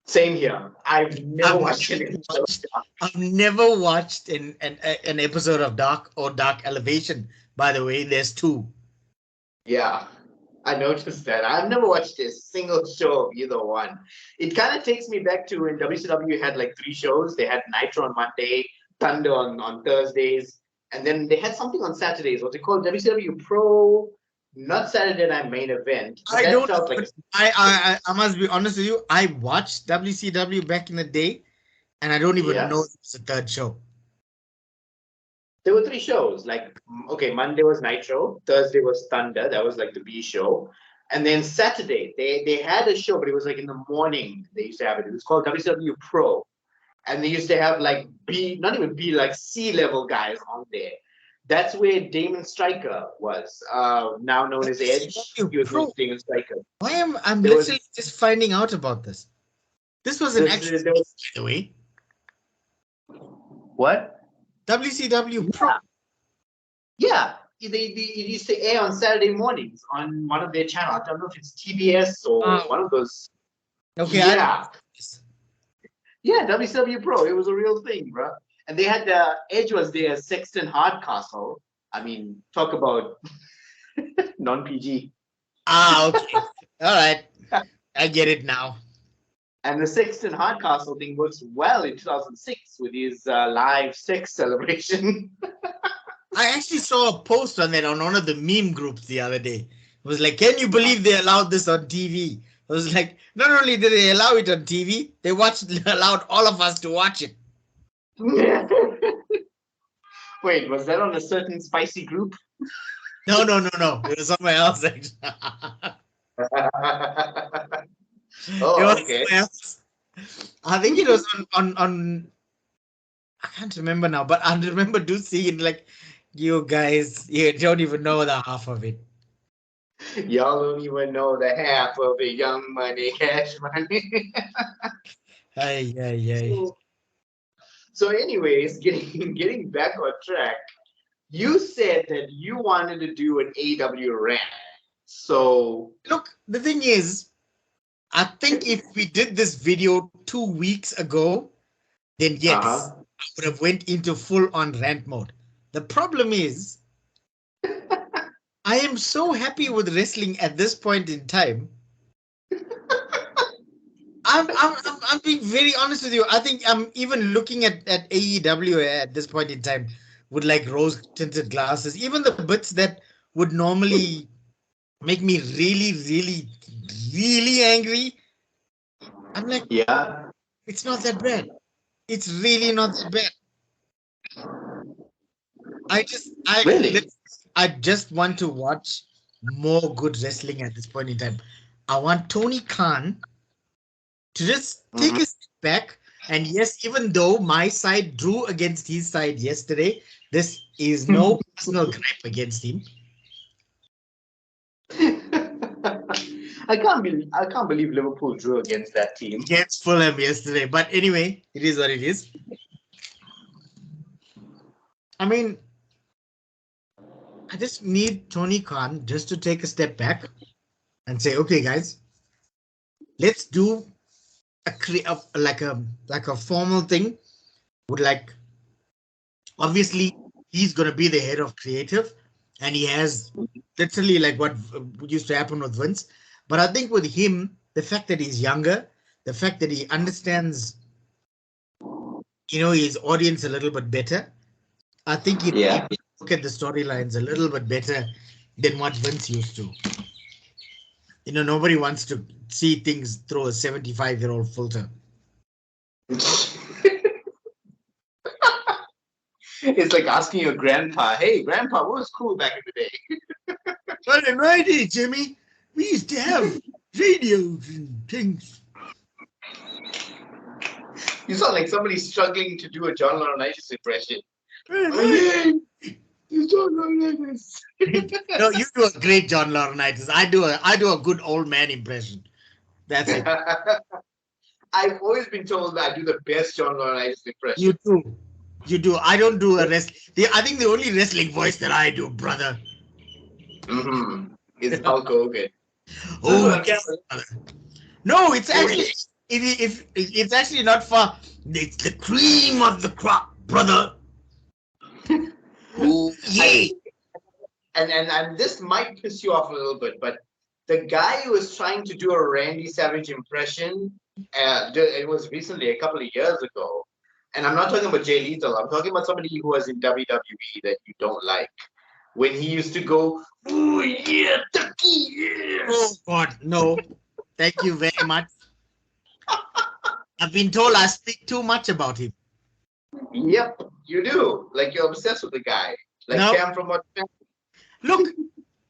Same here. I've never watched an episode of Dark or Dark Elevation. By the way, there's 2. Yeah, I noticed that. I've never watched a single show of either one. It kind of takes me back to when WCW had like 3 shows. They had Nitro on Monday, Thunder on Thursdays, and then they had something on Saturdays. What they called WCW Pro. Not Saturday Night Main Event. I must be honest with you. I watched WCW back in the day, and I don't even know it was a 3rd show. There were 3 shows. Monday was Nitro, Thursday was Thunder. That was like the B show, and then Saturday they had a show, but it was like in the morning. They used to have it. It was called WCW Pro, and they used to have like C level guys on there. That's where Damon Stryker was, now known as Edge. He was Damon Stryker. Why am I literally just finding out about this? This was an actual by the way. What? WCW Pro. Yeah. It used to air on Saturday mornings on one of their channels. I don't know if it's TBS or one of those. Okay. Yeah, WCW Pro. It was a real thing, bro. And they had Edge was there, Sexton Hardcastle. I mean, talk about non-PG. Okay. All right. I get it now. And the Sexton Hardcastle thing works well in 2006 with his live sex celebration. I actually saw a post on that on one of the meme groups the other day. It was like, can you believe they allowed this on TV? I was like, not only did they allow it on TV, they allowed all of us to watch it. Wait, was that on a certain spicy group? No. It was somewhere else. Actually. It Oh, was okay. somewhere else. I think it was on. I can't remember now, but I remember do seeing like you guys. You don't even know the half of it. Y'all don't even know the half of it. Young Money, Cash Money. Ay, ay, ay. So, anyways, getting back on track, you said that you wanted to do an AW rant. So, Look, the thing is, I think if we did this video 2 weeks ago, then yes, uh-huh. I would have went into full on rant mode. The problem is, I am so happy with wrestling at this point in time. I'm being very honest with you. I think I'm even looking at AEW at this point in time with like rose tinted glasses. Even the bits that would normally make me really, really, really angry. I'm like, Yeah. it's not that bad. It's really not that bad. Really? I just want to watch more good wrestling at this point in time. I want Tony Khan to just take Mhm. a step back. And yes, even though my side drew against his side yesterday, this is no personal gripe against him. I can't believe Liverpool drew against that team. Against Fulham yesterday. But anyway, it is what it is. I mean, I just need Tony Khan just to take a step back and say, okay, guys, let's do like a formal thing. Would like obviously he's gonna be the head of creative, and he has literally like what used to happen with Vince. But I think with him, the fact that he's younger, the fact that he understands, his audience a little bit better, I think he'd be Yeah. able to look at the storylines a little bit better than what Vince used to. Nobody wants to see things through a 75-year-old filter. It's like asking your grandpa, "Hey, grandpa, what was cool back in the day?" Well, in my day, Jimmy, we used to have radios and things. You sound like somebody struggling to do a John Laurinaitis impression. Well, in I my hate you, John Laurinaitis. No, you do a great John Laurinaitis. I do a good old man impression. That's it. I've always been told that I do the best John Laurinaitis impression. You do. You do. I don't do a wrestling. I think the only wrestling voice that I do, brother. Is Hulk Hogan. Oh yes. Brother. No, it's actually if it's actually not far. It's the cream of the crop, brother. Oh yeah. And this might piss you off a little bit, but the guy who was trying to do a Randy Savage impression, it was recently, a couple of years ago. And I'm not talking about Jay Lethal. I'm talking about somebody who was in WWE that you don't like. When he used to go, "Oh yeah, Ducky, Oh yes." God, no. Thank you very much. I've been told I speak too much about him. Yep, you do. Like you're obsessed with the guy. Like No, Cam from what? look,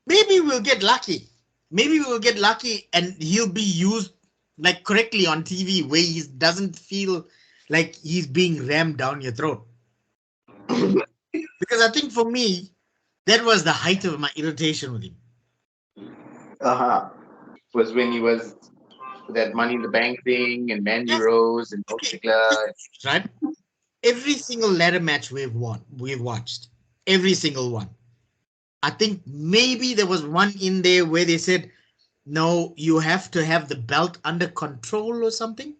maybe we'll get lucky. Maybe we'll get lucky and he'll be used like correctly on TV where he doesn't feel like he's being rammed down your throat. Because I think for me, that was the height of my irritation with him. Was when he was that Money in the Bank thing and Mandy Yes. Rose and Okay. Ziggler. Right? Every single ladder match we've watched. Every single one. I think maybe there was one in there where they said, no, you have to have the belt under control or something.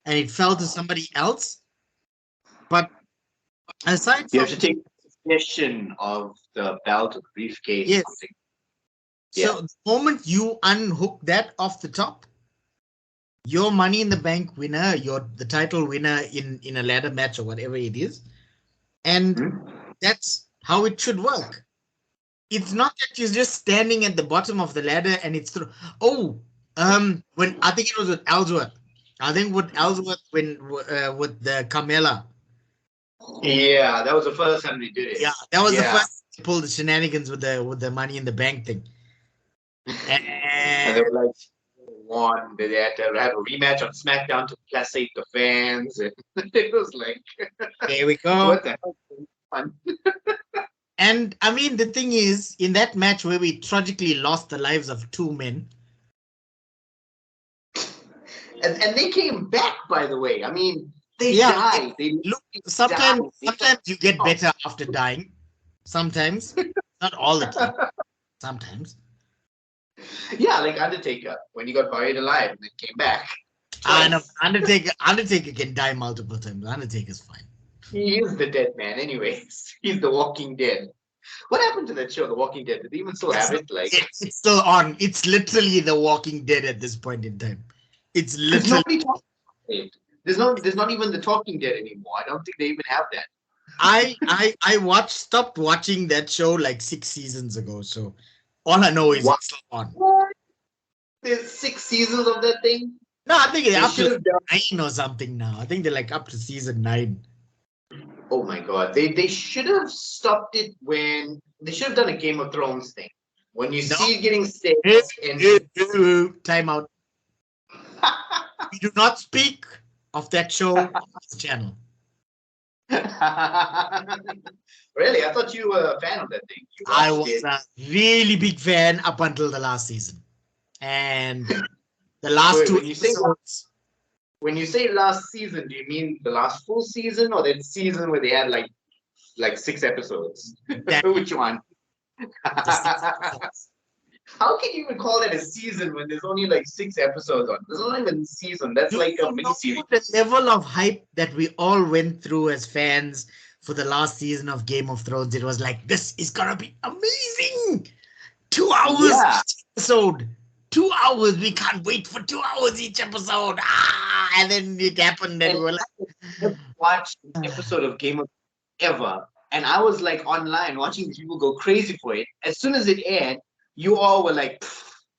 And it fell to somebody else. But aside You from have to take possession of the belt or the briefcase yes. or something. So the moment you unhook that off the top, your Money in the Bank winner, the title winner in a ladder match or whatever it is. And that's how it should work. It's not that you're just standing at the bottom of the ladder and it's through. When I think it was with Ellsworth. I think with Ellsworth when with the Carmella. Yeah, that was the first time they did it. Yeah, that was the first they pulled the shenanigans with the Money in the Bank thing. And they were like, won. They had to have a rematch on SmackDown to placate the fans. And it was like, there we go. what the hell? Fun. And I mean, the thing is, in that match where we tragically lost the lives of 2 men. And they came back, by the way. I mean, they died. Look, sometimes you get better after dying. Sometimes, not all the time. Sometimes. Yeah, like Undertaker when he got buried alive and then came back. I know Undertaker can die multiple times. Undertaker's fine. He is the dead man, anyways. He's the Walking Dead. What happened to that show, The Walking Dead? Did they even still have it? Like it's still on. It's literally The Walking Dead at this point in time. It's literally nobody talks about it. There's not even The Talking Dead anymore. I don't think they even have that. I stopped watching that show like 6 seasons ago. So all I know is it's still on. What? There's 6 seasons of that thing? No, I think they're up should to have done. 9 or something now. I think they're like up to season 9. Oh my god. They should have stopped it when they should have done a Game of Thrones thing. When you see it getting stale and Time out. We do not speak of that show on this channel. Really? I thought you were a fan of that thing. I was a really big fan up until the last season. And the last 2 episodes. When you say last season, do you mean the last full season or that season where they had like 6 episodes? Which one? How can you even call it a season when there's only like 6 episodes on? There's not even a season. That's like a mini series. The level of hype that we all went through as fans for the last season of Game of Thrones, it was like, this is gonna be amazing. 2 hours each episode. 2 hours. We can't wait for 2 hours each episode. And then it happened, and we were like, I've watched an episode of Game of ever, and I was like online watching people go crazy for it. As soon as it aired, you all were like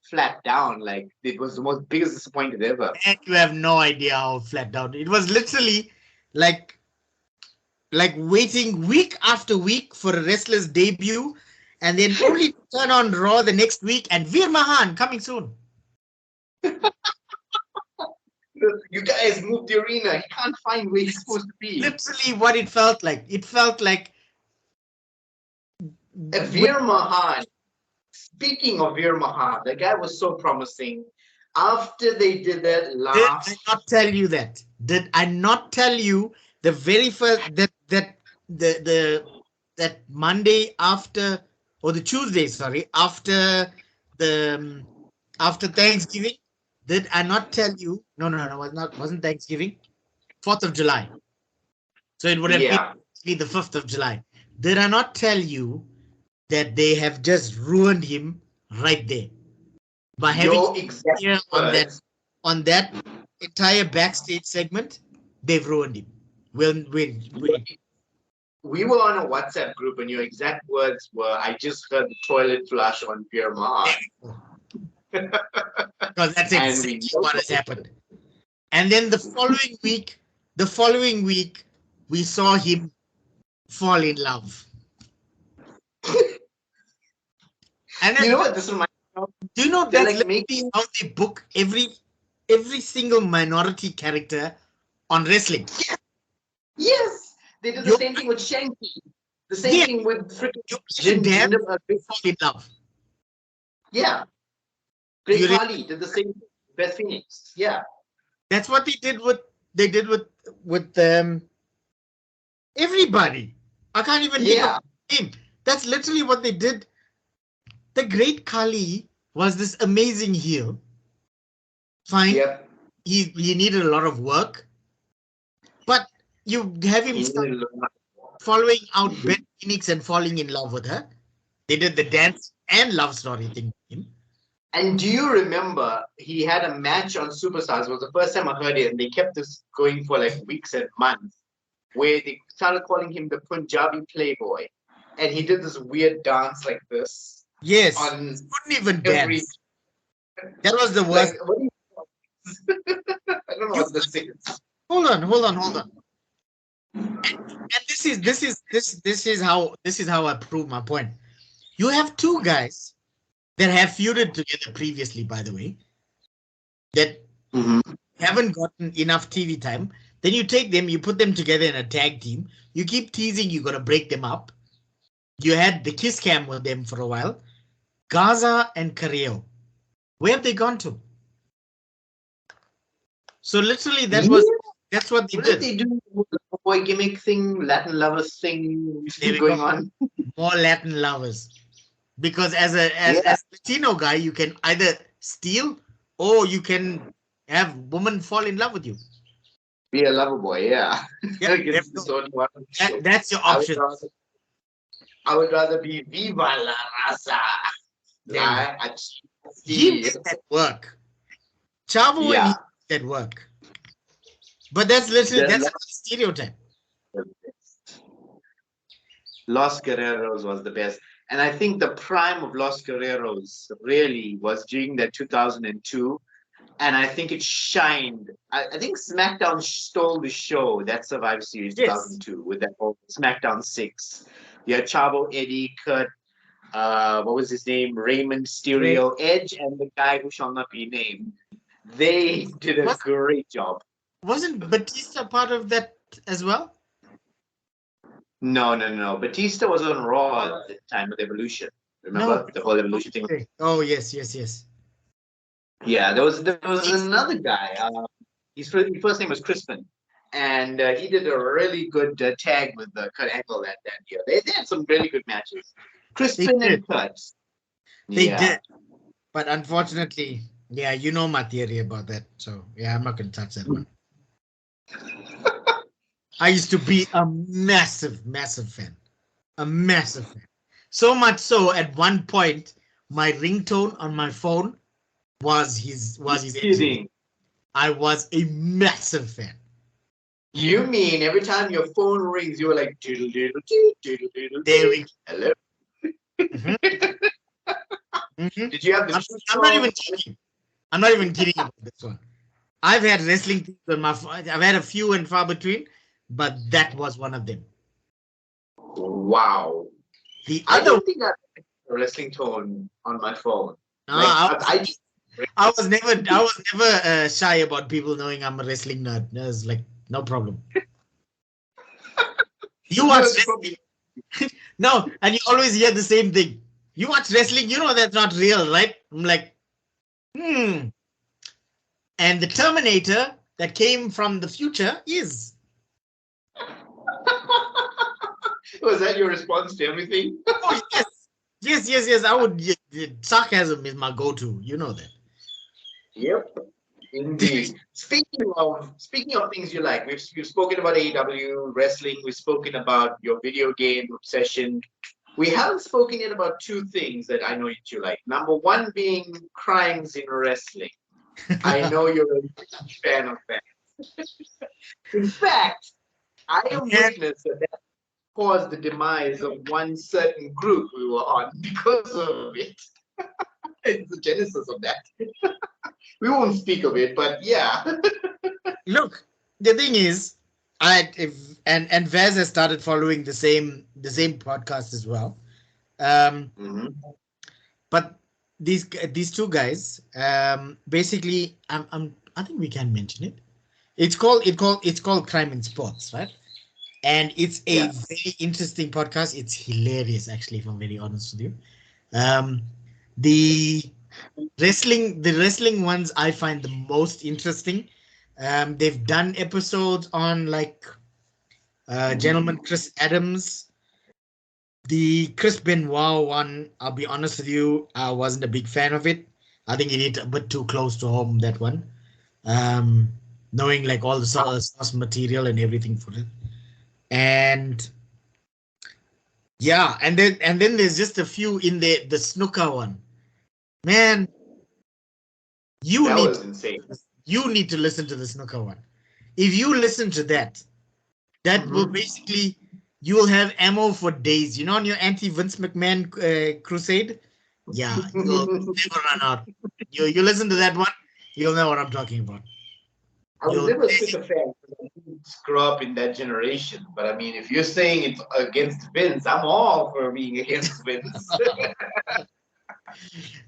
flat down, like it was the most biggest disappointment ever. And you have no idea how flat down it was. Literally like waiting week after week for a wrestler's debut, and then only turn on Raw the next week and Veer Mahan coming soon. You guys moved the arena. You can't find where he's supposed to be. Literally what it felt like. It felt like Veer Mahan. Speaking of Veer Mahan, the guy was so promising. After they did that laugh. Did I not tell you that? Did I not tell you the very first that Monday after, or the Tuesday, sorry, after Thanksgiving? Did I not tell you? No, wasn't Thanksgiving. 4th of July. So it would have been the 5th of July. Did I not tell you that they have just ruined him right there by having on that entire backstage segment? They've ruined him. We were on a WhatsApp group, and your exact words were, "I just heard the toilet flush on Veer Mahan." Because that's exactly what has happened. And then the following week, we saw him fall in love. And then, you know what this reminds me of? Do you know that's like how they book every single minority character on wrestling? Yes, they did the same thing with Shanky. The same thing with freaking fall in love. Yeah. Great Khali did the same thing. Beth Phoenix. Yeah. That's what they did with everybody. I can't even think of the name. That's literally what they did. The Great Khali was this amazing heel. Fine. Yep. He needed a lot of work. But you have him following out Beth Phoenix and falling in love with her. They did the dance and love story thing with him. And do you remember he had a match on Superstars? It was the first time I heard it, and they kept this going for like weeks and months, where they started calling him the Punjabi Playboy. And he did this weird dance like this. Yes. Couldn't even dance. That was the worst. I don't know what this is. Hold on. And this is how I prove my point. You have two guys that have feuded together previously, by the way, that Mhm. haven't gotten enough TV time. Then you take them, you put them together in a tag team. You keep teasing you're gonna break them up. You had the kiss cam with them for a while. Gaza and Carrillo. Where have they gone to? So literally that's what they What did did. they do with the boy gimmick thing, Latin lovers thing There we going go. on? More Latin lovers. Because as a Yeah. as Latino guy, you can either steal or you can have women fall in love with you. Be a lover boy, yeah. Yeah, Like, there it's we just go. only one show. That's your I would option. rather, I would rather be Viva la Raza. There we go. La He Achisi. made that work. Chavo and he Yeah. made that work. But that's literally The that's a stereotype. Los Guerreros was the best. And I think the prime of Los Guerreros really was during that 2002. And I think it shined. I think SmackDown stole the show, that Survivor Series Yes. 2002, with that whole SmackDown 6. You had Chavo, Eddie, Kurt, what was his name? Raymond Stereo, Edge, and the guy who shall not be named. They did a Was- great job. Wasn't Batista part of that as well? No. Batista was on Raw at the time of Evolution. Remember the whole Evolution thing? Okay. Oh yes. Yeah, there was another guy. His first name was Crispin, and he did a really good tag with Kurt Angle that year. They had some really good matches. Crispin did. and Kurt. They Yeah. did. But unfortunately, yeah, you know my theory about that. So yeah, I'm not gonna touch that one. I used to be a massive fan. A massive fan. So much so at one point, my ringtone on my phone was his entrance. Kidding. I was a massive fan. You mean every time your phone rings, you were like doodle doodle doodle doodle doodle. There we Hello. Mhm. Did you have the? I'm not even kidding. I'm not even kidding about this one. I've had wrestling things on my phone. I've had a few and far between, but that was one of them. Wow. The I other, don't think I have a wrestling tone on my phone. I was never shy about people knowing I'm a wrestling nerd. It was like no problem. You watch wrestling, no, and you always hear the same thing. You watch wrestling, you know that's not real, right? I'm like, And the Terminator that came from the future is. Was that your response to everything? Oh yes. I would. Sarcasm is my go-to. You know that. Yep, indeed. Speaking of things you like, we've spoken about AEW wrestling. We've spoken about your video game obsession. We haven't spoken yet about two things that I know that you like. Number one being crimes in wrestling. I know you're a huge fan of that. In fact, I am witness that caused the demise of one certain group we were on because of it. It's the genesis of that. We won't speak of it, but yeah. Look, the thing is, and Vaz has started following the same podcast as well. But these two guys, basically, I think we can mention it. It's called Crime in Sports, right? And it's a very interesting podcast. It's hilarious, actually, if I'm very honest with you. The wrestling ones I find the most interesting. They've done episodes on like Gentleman Chris Adams. The Chris Benoit one, I'll be honest with you, I wasn't a big fan of it. I think it hit a bit too close to home, that one. Knowing like all the source material and everything for it. And yeah, and then there's just a few in the snooker one. Man, you need to listen to the snooker one. If you listen to that, will basically, you will have ammo for days. You know, on your anti-Vince McMahon crusade? Yeah, you'll never run out. You listen to that one, you'll know what I'm talking about. I was never such a fan. didn't grow up in that generation. But I mean, if you're saying it's against Vince, I'm all for being against Vince.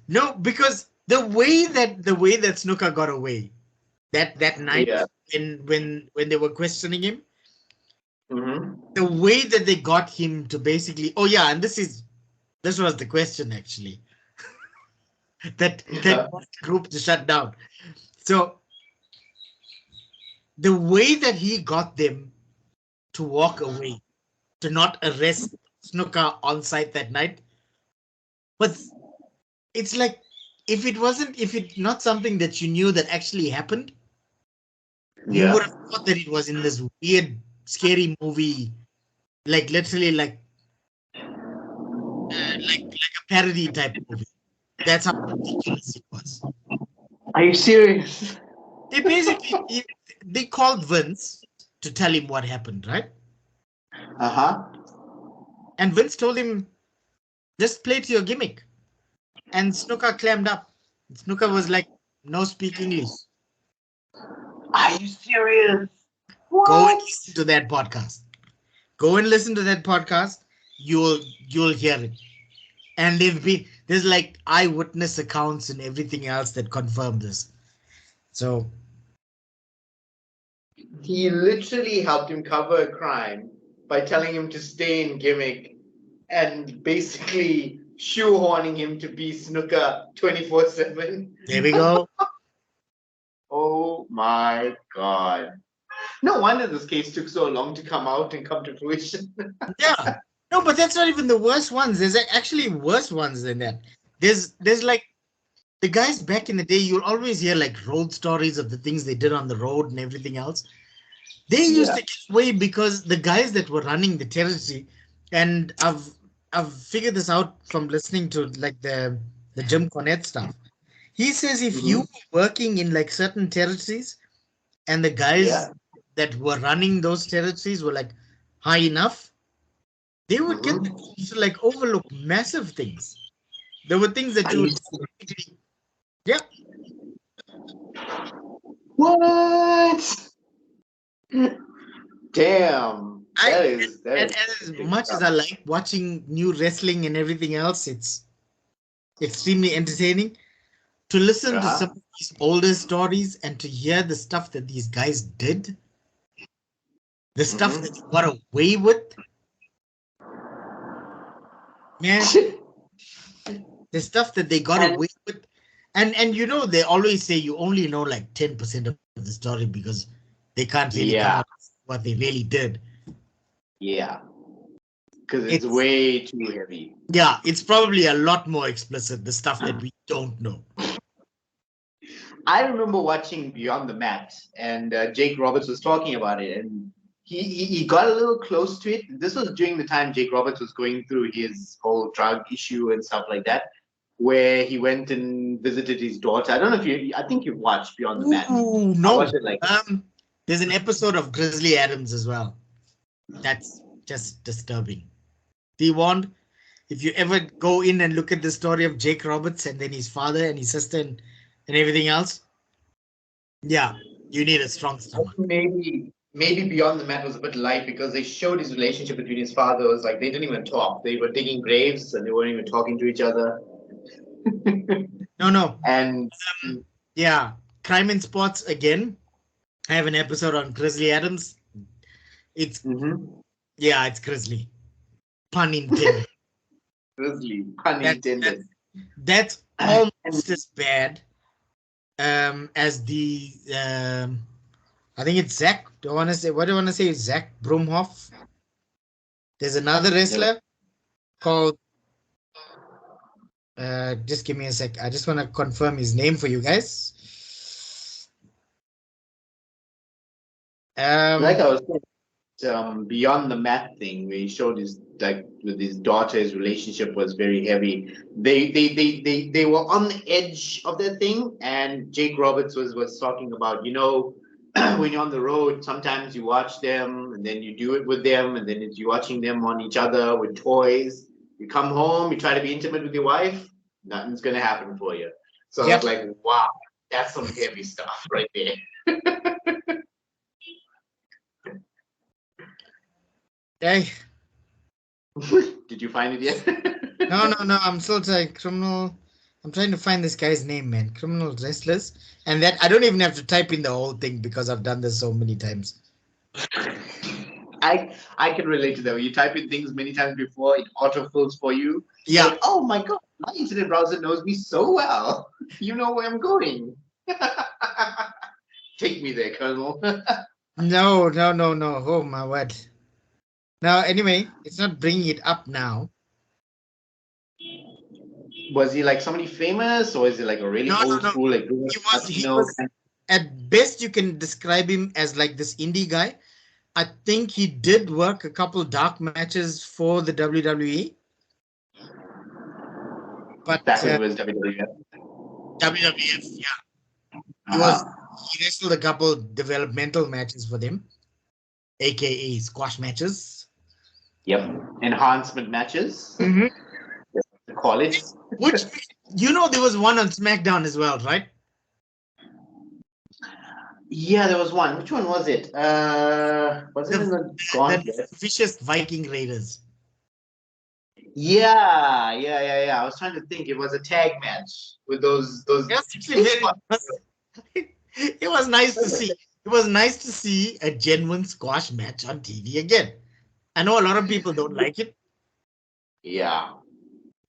No, because the way that Snuka got away that night Yeah. when they were questioning him, Hmm. the way that they got him to basically, oh yeah, and this was the question actually that Yeah. group to shut down. So the way that he got them to walk away, to not arrest Snuka on site that night, but it's like if it's not something that you knew that actually happened, you would Yeah. have thought that it was in this weird, scary movie, like literally like a parody type movie. That's how ridiculous it was. Are you serious? They basically they called Vince to tell him what happened, right? Uh-huh. And Vince told him, just play to your gimmick. And Snuka clammed up. Snuka was like, no speak English. Are you serious? Go and What? listen to that podcast. Go and listen to that podcast. You'll hear it. And there's like eyewitness accounts and everything else that confirm this. So He literally helped him cover a crime by telling him to stay in gimmick and basically shoehorning him to be Snooker 24/7. there we go. Oh my God. No wonder this case took so long to come out and come to fruition. Yeah. No, but that's not even the worst ones. There's actually worse ones than that. There's like the guys back in the day, you'll always hear like road stories of the things they did on the road and everything else. They used Yeah. to get away because the guys that were running the territory, and I've figured this out from listening to like the Jim Cornette stuff. He says if you Mhm. were working in like certain territories and the guys Yeah. that were running those territories were like high enough, they would get the Mhm. chance to like overlook massive things. There were things that Are you you would serious? yeah. What? Damn. I That and is as big much as stuff. I like watching new wrestling and everything else, it's extremely entertaining to listen to Uh-huh. some of these older stories and to hear the stuff that these guys did, the stuff that they Mm-hmm. got away with, man, the stuff that they got And away with. And you know, they always say you only know like 10% of the story because they can't really come out yeah, with what they really did. yeah, because it's It's way too heavy. yeah, it's probably a lot more explicit, the stuff that we don't know. I remember watching Beyond the Mat, and Jake Roberts was talking about it, and he got a little close to it. This was during the time Jake Roberts was going through his whole drug issue and stuff like that, where he went and visited his daughter. I don't know if you, I think you've watched Beyond the Mat. Ooh, I no. watched it like, There's an episode of Grizzly Adams as well. That's just disturbing. Be warned, if you ever go in and look at the story of Jake Roberts and then his father and his sister and everything else, yeah, you need a strong stomach. maybe Beyond the Mat was a bit light because they showed his relationship between his father was like they didn't even talk. They were digging graves and they weren't even talking to each other. No, no. And Yeah, Crime in Sports again. I have an episode on Grizzly Adams. It's mhm, yeah, it's Grizzly. Pun intended. Grizzly, pun That's intended. that's And almost as bad as the I think it's Zach. Do I want to say what do I want to say? Zach Brumhoff. There's another never, wrestler called. Just give me a sec. I just want to confirm his name for you guys. like Um, I was saying, Beyond the Mat thing where he showed his like with his daughter, his relationship was very heavy. They were on the edge of their thing, and Jake Roberts was talking about, when you're on the road, sometimes you watch them and then you do it with them, and then you're watching them on each other with toys. You come home, you try to be intimate with your wife, nothing's gonna happen for you. So I was yep. like, wow, that's some heavy stuff right there. Hey, Did you find it yet? no. I'm still trying. Criminal. I'm trying to find this guy's name, man. Criminal wrestlers. And that I don't even have to type in the whole thing because I've done this so many times. I can relate to that. You type in things many times before, it autofills for you. Yeah. Like, oh my god, my internet browser knows me so well. You know where I'm going. Take me there, Colonel. No. Oh my word. Now, anyway, it's not bringing it up now. Was he like somebody famous, or is he like a really old No. school, like He Latino was kind at best you can describe him as like this indie guy. I think he did work a couple dark matches for the WWE, but back when it was WWF? WWF, yeah, Uh-huh. he wrestled a couple developmental matches for them, aka squash matches. Yep. Enhancement matches, Mm-hmm. they call it. Which there was one on SmackDown as well, right? Yeah, there was one. Which one was it? Was it in the Gauntlet? The vicious Viking Raiders. Yeah. I was trying to think. It was a tag match with those. It was nice to see. It was nice to see a genuine squash match on TV again. I know a lot of people don't like it. Yeah,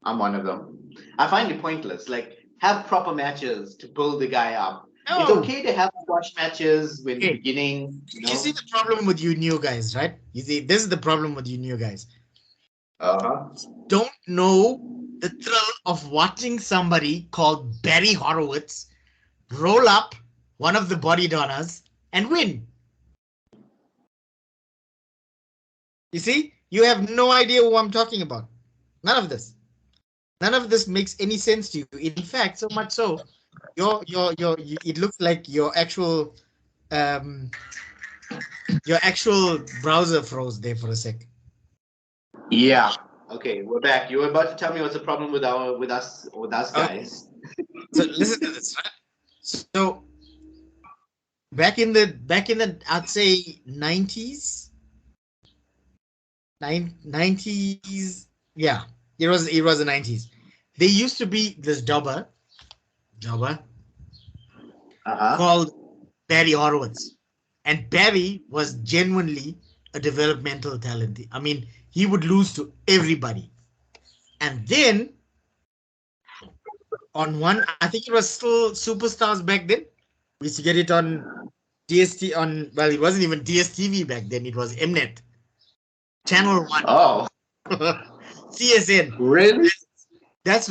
I'm one of them. I find it pointless. Like, have proper matches to build the guy up. It's No. okay to have squash matches when Okay. beginning. You see the problem with you new guys, right? You see, this is the problem with you new guys. Don't know the thrill of watching somebody called Barry Horowitz roll up one of the body donors and win. You see, you have no idea who I'm talking about. None of this. None of this makes any sense to you. In fact, so much so, it looks like your actual browser froze there for a sec. Yeah. Okay, we're back. You were about to tell me what's the problem with us guys. So listen to this, right? So back in the I'd say 90s. 90s, yeah, it was the 90s. There used to be this jobber called Barry Horowitz, and Barry was genuinely a developmental talent. I mean, he would lose to everybody, and then on one, I think it was still Superstars back then. We used to get it on DST it wasn't even DSTV back then. It was Mnet, Channel 1. Oh, CSN. really? That's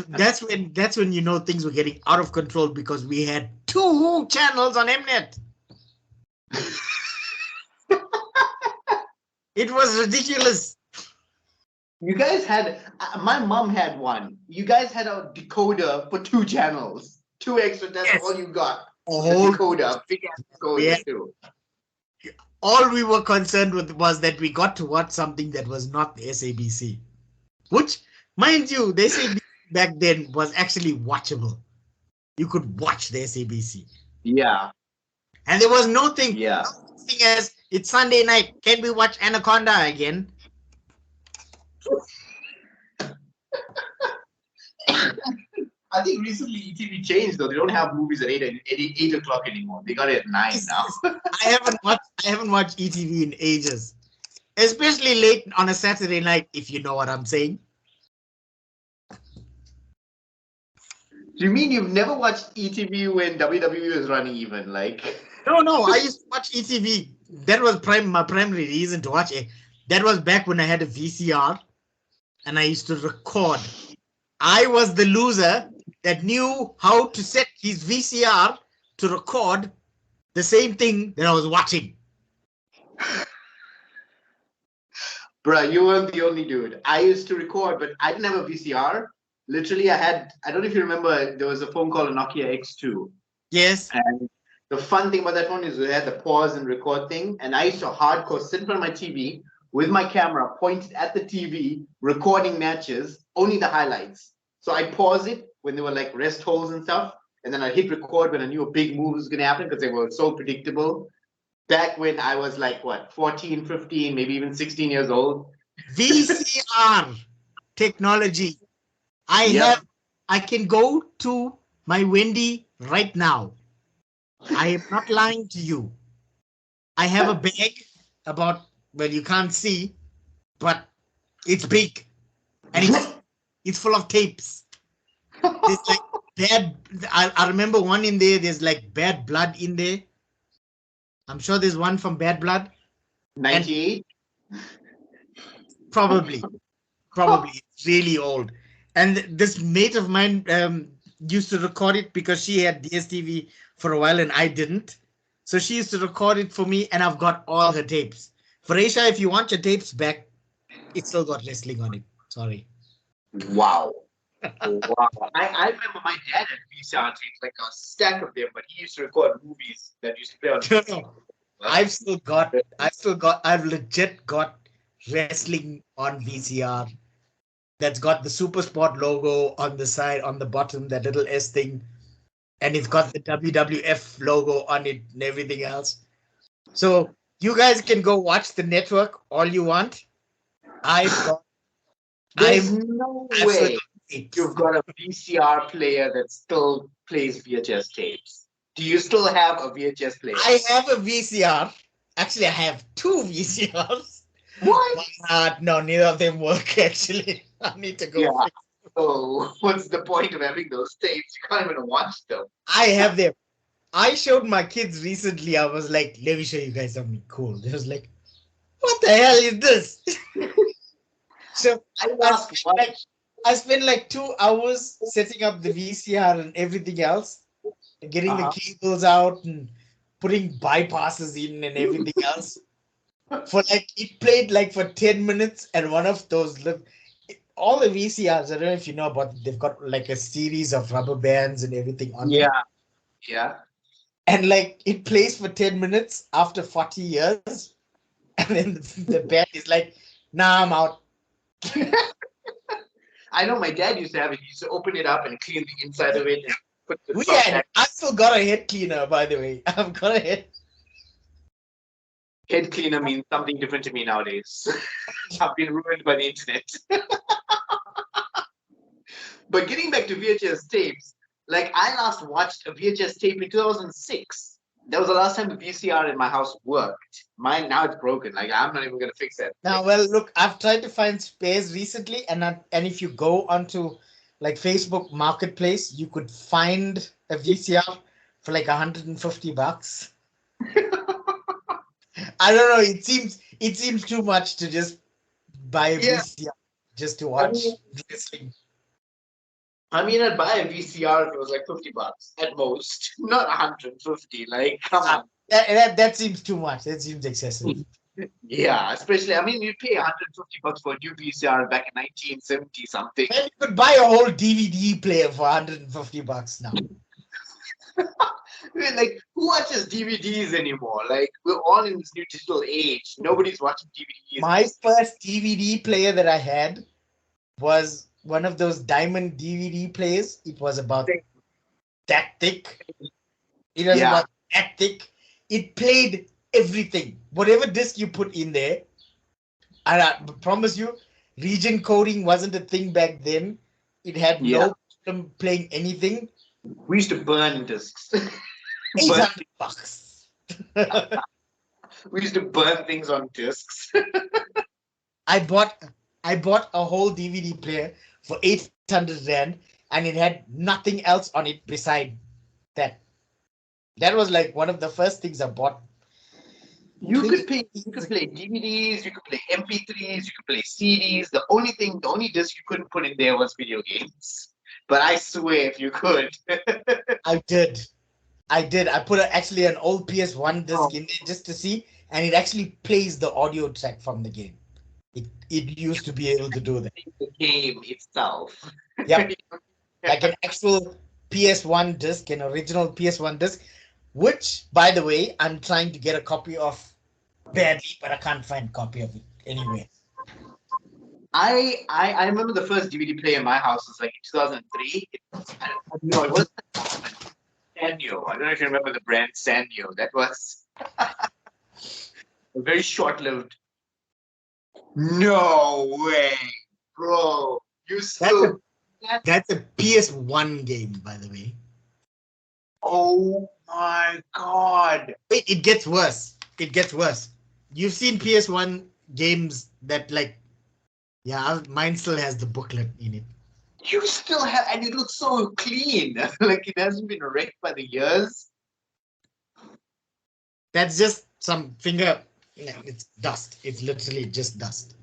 when you know things were getting out of control because we had 2 channels on Mnet. It was ridiculous. You guys had, my mom had one. You guys had a decoder for 2 channels. 2 extra, that's all you got. A whole decoder, big ass decoder too. All we were concerned with was that we got to watch something that was not the SABC. Which, mind you, the SABC back then was actually watchable. You could watch the SABC. Yeah. And there was no thing. Yeah. No thing as it's Sunday night. Can we watch Anaconda again? I think recently ETV changed though. They don't have movies at 8 o'clock anymore. They got it at 9 now. I haven't watched ETV in ages. Especially late on a Saturday night, if you know what I'm saying. Do you mean you've never watched ETV when WWE was running even? Like No, I used to watch ETV. That was my primary reason to watch it. That was back when I had a VCR and I used to record. I was the loser that knew how to set his VCR to record the same thing that I was watching. Bruh, you weren't the only dude. I used to record, but I didn't have a VCR. Literally, I don't know if you remember, there was a phone called a Nokia X2. Yes. And the fun thing about that phone is we had the pause and record thing. And I used to hardcore sit in front of my TV with my camera pointed at the TV, recording matches, only the highlights. So I'd pause it when there were like rest holds and stuff. And then I'd hit record when I knew a big move was going to happen because they were so predictable. Back when I was like, 14, 15, maybe even 16 years old. VCR technology. Yep. I can go to my Wendy right now. I am not lying to you. I have a bag about, well, you can't see, but it's big and it's full of tapes. There's like bad, I remember one in there, there's like bad blood in there. I'm sure there's one from Bad Blood. And 98. probably, it's really old. And this mate of mine used to record it because she had DSTV for a while and I didn't. So she used to record it for me, and I've got all her tapes. Faresha, if you want your tapes back, it's still got wrestling on it. Sorry. Wow. Wow. I remember my dad had VCR tapes, like a stack of them, but he used to record movies that used to play on. No, I've legit got wrestling on VCR that's got the Super Sport logo on the side, on the bottom, that little S thing, and it's got the WWF logo on it and everything else. So you guys can go watch the network all you want. There's I'm no absolutely way you've got a VCR player that still plays VHS tapes. Do you still have a VHS player? I have a VCR. Actually, I have two VCRs. What? No, neither of them work. Actually, I need to go. Yeah. So what's the point of having those tapes? You can't even watch them. I have them. I showed my kids recently. I was like, "Let me show you guys something cool." They was like, "What the hell is this?" So I spent like 2 hours setting up the VCR and everything else, and getting the cables out and putting bypasses in and everything else. For like, it played like for 10 minutes, and one of those all the VCRs, I don't know if you know about it, they've got like a series of rubber bands and everything on them. Yeah. And like, it plays for 10 minutes after 40 years, and then the band is like, "Nah, I'm out." I know my dad used to have it. He used to open it up and clean the inside of it and put the I still got a head cleaner, by the way. I've got a head cleaner means something different to me nowadays. I've been ruined by the internet. But getting back to VHS tapes, like I last watched a VHS tape in 2006. That was the last time the VCR in my house worked. Mine now it's broken. Like I'm not even gonna fix it. Now, well, look, I've tried to find spares recently, and if you go onto like Facebook Marketplace, you could find a VCR for like $150. I don't know. It seems too much to just buy a VCR just to watch wrestling. I mean, I'd buy a VCR if it was like $50 at most, not 150. Like, come on. That seems too much. That seems excessive. Yeah, especially, I mean, you pay $150 for a new VCR back in 1970 something. And you could buy a whole DVD player for $150 now. I mean, like, who watches DVDs anymore? Like, we're all in this new digital age. Nobody's watching DVDs. My first DVD player that I had was one of those diamond DVD players. It was about that thick. It was about that thick. It played everything. Whatever disc you put in there. And I promise you, region coding wasn't a thing back then. It had no problem playing anything. We used to burn discs. $800. We used to burn things on discs. I bought a whole DVD player for 800 Rand, and it had nothing else on it beside that. That was like one of the first things I bought. You could play DVDs, you could play MP3s, you could play CDs. The only disc you couldn't put in there was video games. But I swear if you could. I did. I put actually an old PS1 disc in there just to see, and it actually plays the audio track from the game. It used to be able to do that. The game itself. Yep. Like an actual PS1 disc, an original PS1 disc, which, by the way, I'm trying to get a copy of badly, but I can't find a copy of it anywhere. I remember the first DVD player in my house was like in 2003. It was Sanyo. I don't know if you remember the brand Sanyo. That was very short-lived. No way, bro. You still. That's a PS1 game, by the way. Oh my god. Wait, it gets worse. It gets worse. You've seen PS1 games that like, yeah, mine still has the booklet in it. You still have, and it looks so clean. Like it hasn't been wrecked by the years. That's just some finger. It's dust. It's literally just dust.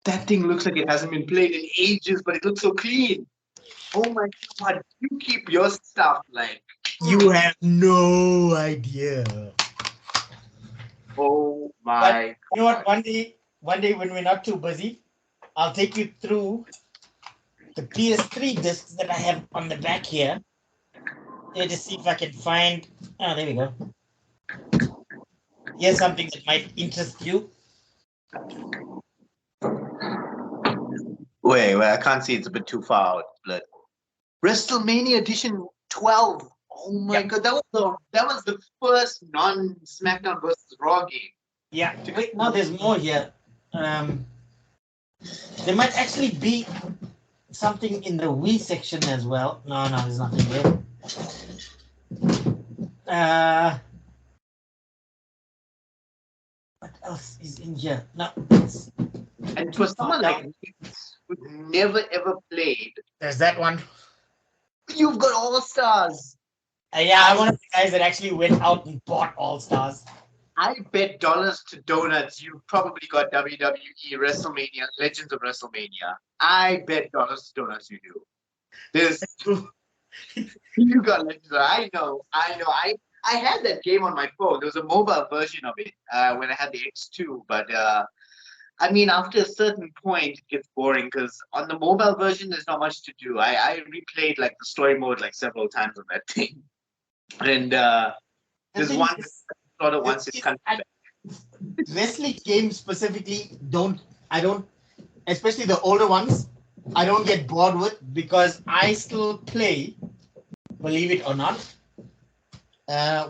That thing looks like it hasn't been played in ages, but it looks so clean. Oh my god, you keep your stuff like. You have no idea. Oh my. You know what? One day when we're not too busy, I'll take you through the PS3 discs that I have on the back here. Let me just see if I can find. Oh, there we go. Here's something that might interest you. Wait, I can't see. It's a bit too far out. But WrestleMania Edition 12. Oh my god, that was the first non-SmackDown versus Raw game. Yeah. Wait, no, there's more here. There might actually be something in the Wii section as well. No, there's nothing there. What else is in here? No. And for someone like me who never ever played, There's that one. You've got All Stars. Yeah, I'm one of the guys that actually went out and bought All Stars. I bet dollars to donuts you've probably got WWE, WrestleMania, Legends of WrestleMania. I bet dollars to donuts you do. There's you got Legends. I know. I had that game on my phone. There was a mobile version of it when I had the X2, but I mean, after a certain point, it gets boring because on the mobile version, there's not much to do. I replayed like the story mode like several times on that thing, and there's one sort of once it's kind of wrestling games specifically I don't, especially the older ones, I don't get bored with because I still play, believe it or not,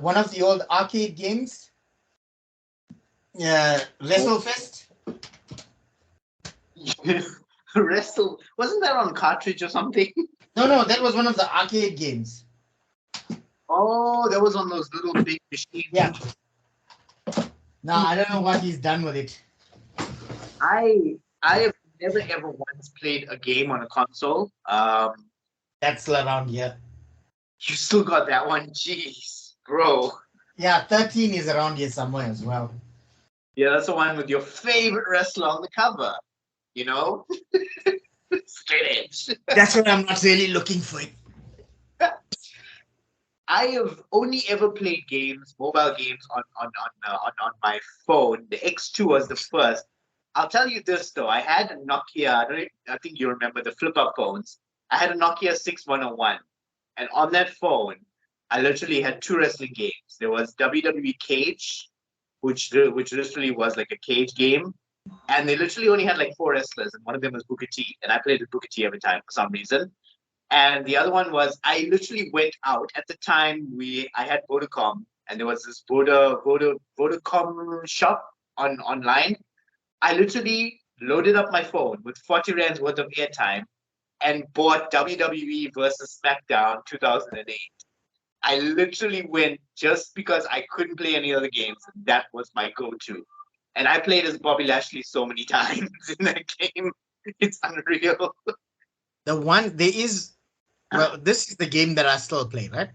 one of the old arcade games, WrestleFest. Wrestle wasn't that on cartridge or something? No, that was one of the arcade games. Oh, that was on those little big machines. Yeah. No, I don't know what he's done with it. I have never ever once played a game on a console. That's still around here. You still got that one? Jeez, bro. Yeah, 13 is around here somewhere as well. Yeah, that's the one with your favorite wrestler on the cover. You know? Straight edge. That's what I'm not really looking for it. I have only ever played games, mobile games on my phone. The X2 was the first. I'll tell you this though. I had a Nokia. I think you remember the flip-up phones. I had a Nokia 6101, and on that phone, I literally had two wrestling games. There was WWE Cage, which literally was like a cage game, and they literally only had like 4 wrestlers, and one of them was Booker T, and I played with Booker T every time for some reason. And the other one was I literally went out at the time. I had Vodacom, and there was this Vodacom shop online. I literally loaded up my phone with 40 rands worth of airtime and bought WWE versus SmackDown 2008. I literally went just because I couldn't play any other games. That was my go-to. And I played as Bobby Lashley so many times in that game. It's unreal. The one there is, well, this is the game that I still play, right?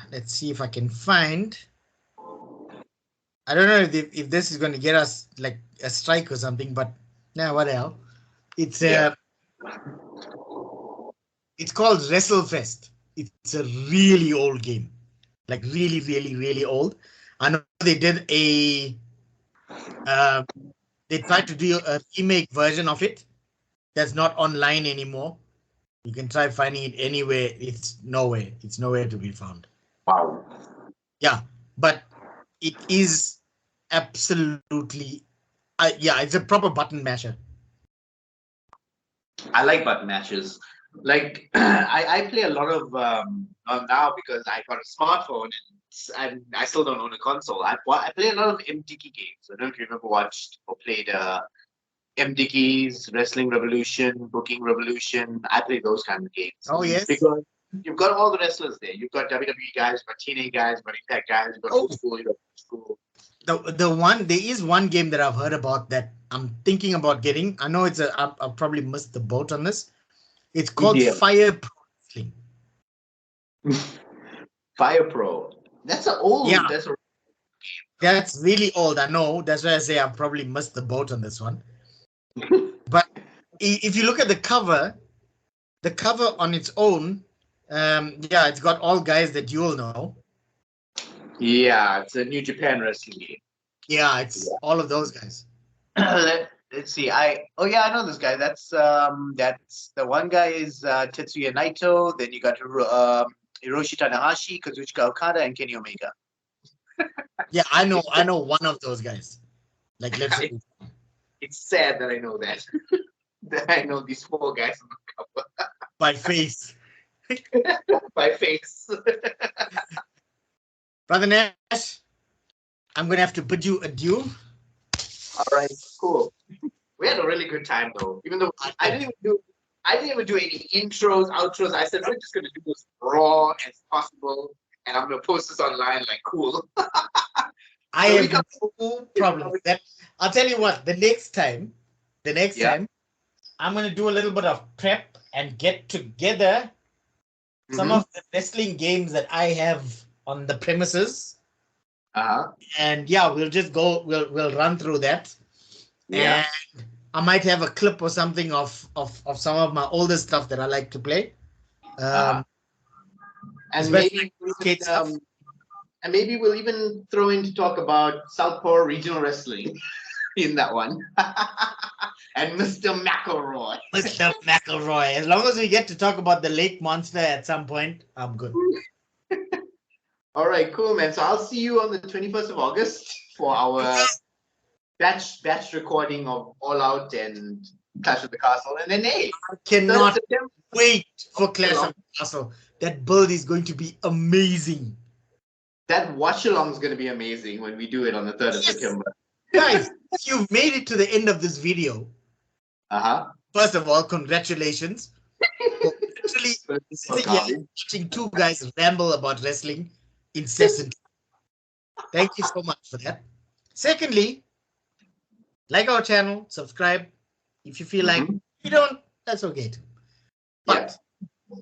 Let's see if I can find. I don't know if this is going to get us like a strike or something, but nah, what the hell? It's it's called WrestleFest. It's a really old game, like really, really, really old. I know they did they tried to do a remake version of it that's not online anymore. You can try finding it anywhere. It's nowhere to be found. Wow. Yeah, but it is absolutely, yeah, it's a proper button masher. I like button mashes. Like I play a lot of now because I got a smartphone and I still don't own a console. I play a lot of MTK games. I don't know if you've ever watched or played MTKs, Wrestling Revolution, Booking Revolution. I play those kind of games. Oh yes. Because you've got all the wrestlers there. You've got WWE guys, you've got TNA guys, you've got Impact guys, you've got old school, you've got old school. There is one game that I've heard about that I'm thinking about getting. I know I'll probably missed the boat on this. It's called EDM. Fire Pro Wrestling. Fire Pro. That's an old. Yeah. That's really old. I know. That's why I say I probably missed the boat on this one. But if you look at the cover on its own, yeah, it's got all guys that you all know. Yeah, it's a New Japan wrestling game. Yeah, it's all of those guys. Let's see. I know this guy. That's the one guy is Tetsuya Naito. Then you got Hiroshi Tanahashi, Kazuchika Okada, and Kenny Omega. Yeah, I know one of those guys. Like, let's say. It's sad that I know that. That I know these 4 guys on the cover. By face. By face. Brother Nash, I'm going to have to bid you adieu. All right, cool. We had a really good time though. Even though I didn't even do any intros, outros. I said we're just gonna do this raw as possible, and I'm gonna post this online. Like, cool. I have no problem with that. I'll tell you what. The next time, I'm gonna do a little bit of prep and get together some of the wrestling games that I have on the premises. And yeah, we'll just go. We'll run through that. Yeah. And I might have a clip or something of some of my older stuff that I like to play. And maybe we'll even throw in to talk about Southpaw Regional Wrestling in that one. And Mr. McElroy. Mr. McElroy. As long as we get to talk about the Lake Monster at some point, I'm good. All right, cool, man. So I'll see you on the 21st of August for our batch recording of All Out and Clash of the Castle. And then, hey, I cannot wait for Clash of the Castle. That build is going to be amazing. That watch-along is going to be amazing when we do it on the 3rd of September. Guys, if you've made it to the end of this video, first of all, congratulations. Literally sitting here watching 2 guys ramble about wrestling incessantly. Thank you so much for that. Secondly, like our channel, subscribe. If you feel like you don't, that's okay too. But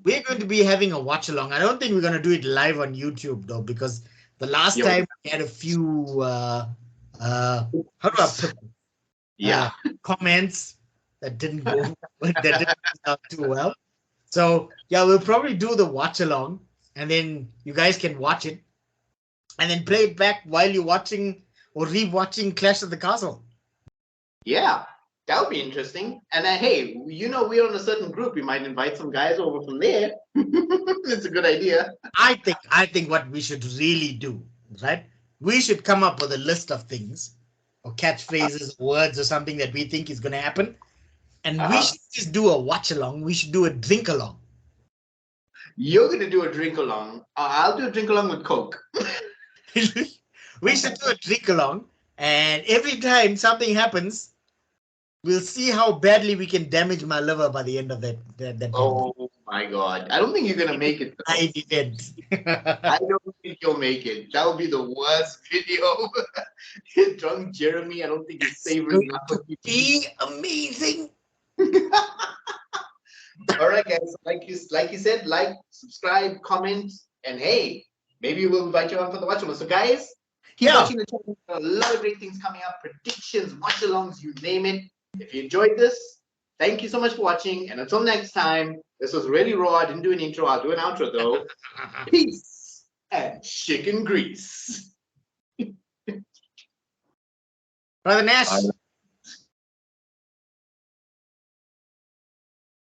we're going to be having a watch along. I don't think we're going to do it live on YouTube though, because the last time we had a few how do I put it? Comments that didn't go out too well. So yeah, we'll probably do the watch along, and then you guys can watch it and then play it back while you're watching or rewatching Clash of the Castle. Yeah, that would be interesting. And hey, you know, we're on a certain group. We might invite some guys over from there. It's a good idea. I think what we should really do, right? We should come up with a list of things or catchphrases, words or something that we think is going to happen. And we should just do a watch along. We should do a drink along. You're going to do a drink along. I'll do a drink along with Coke. We should do a drink along. And every time something happens, we'll see how badly we can damage my liver by the end of that. Oh my God. I don't think you're going to make it. I didn't. I don't think you'll make it. That would be the worst video. Drunk Jeremy, I don't think it's savoring enough. It would be amazing. All right, guys. Like you said, like, subscribe, comment, and hey, maybe we'll invite you on for the watch along. So, guys, keep watching the channel. There are a lot of great things coming up, predictions, watch alongs, you name it. If you enjoyed this, thank you so much for watching. And until next time, this was really raw. I didn't do an intro. I'll do an outro though. Peace and chicken grease. Brother Nash.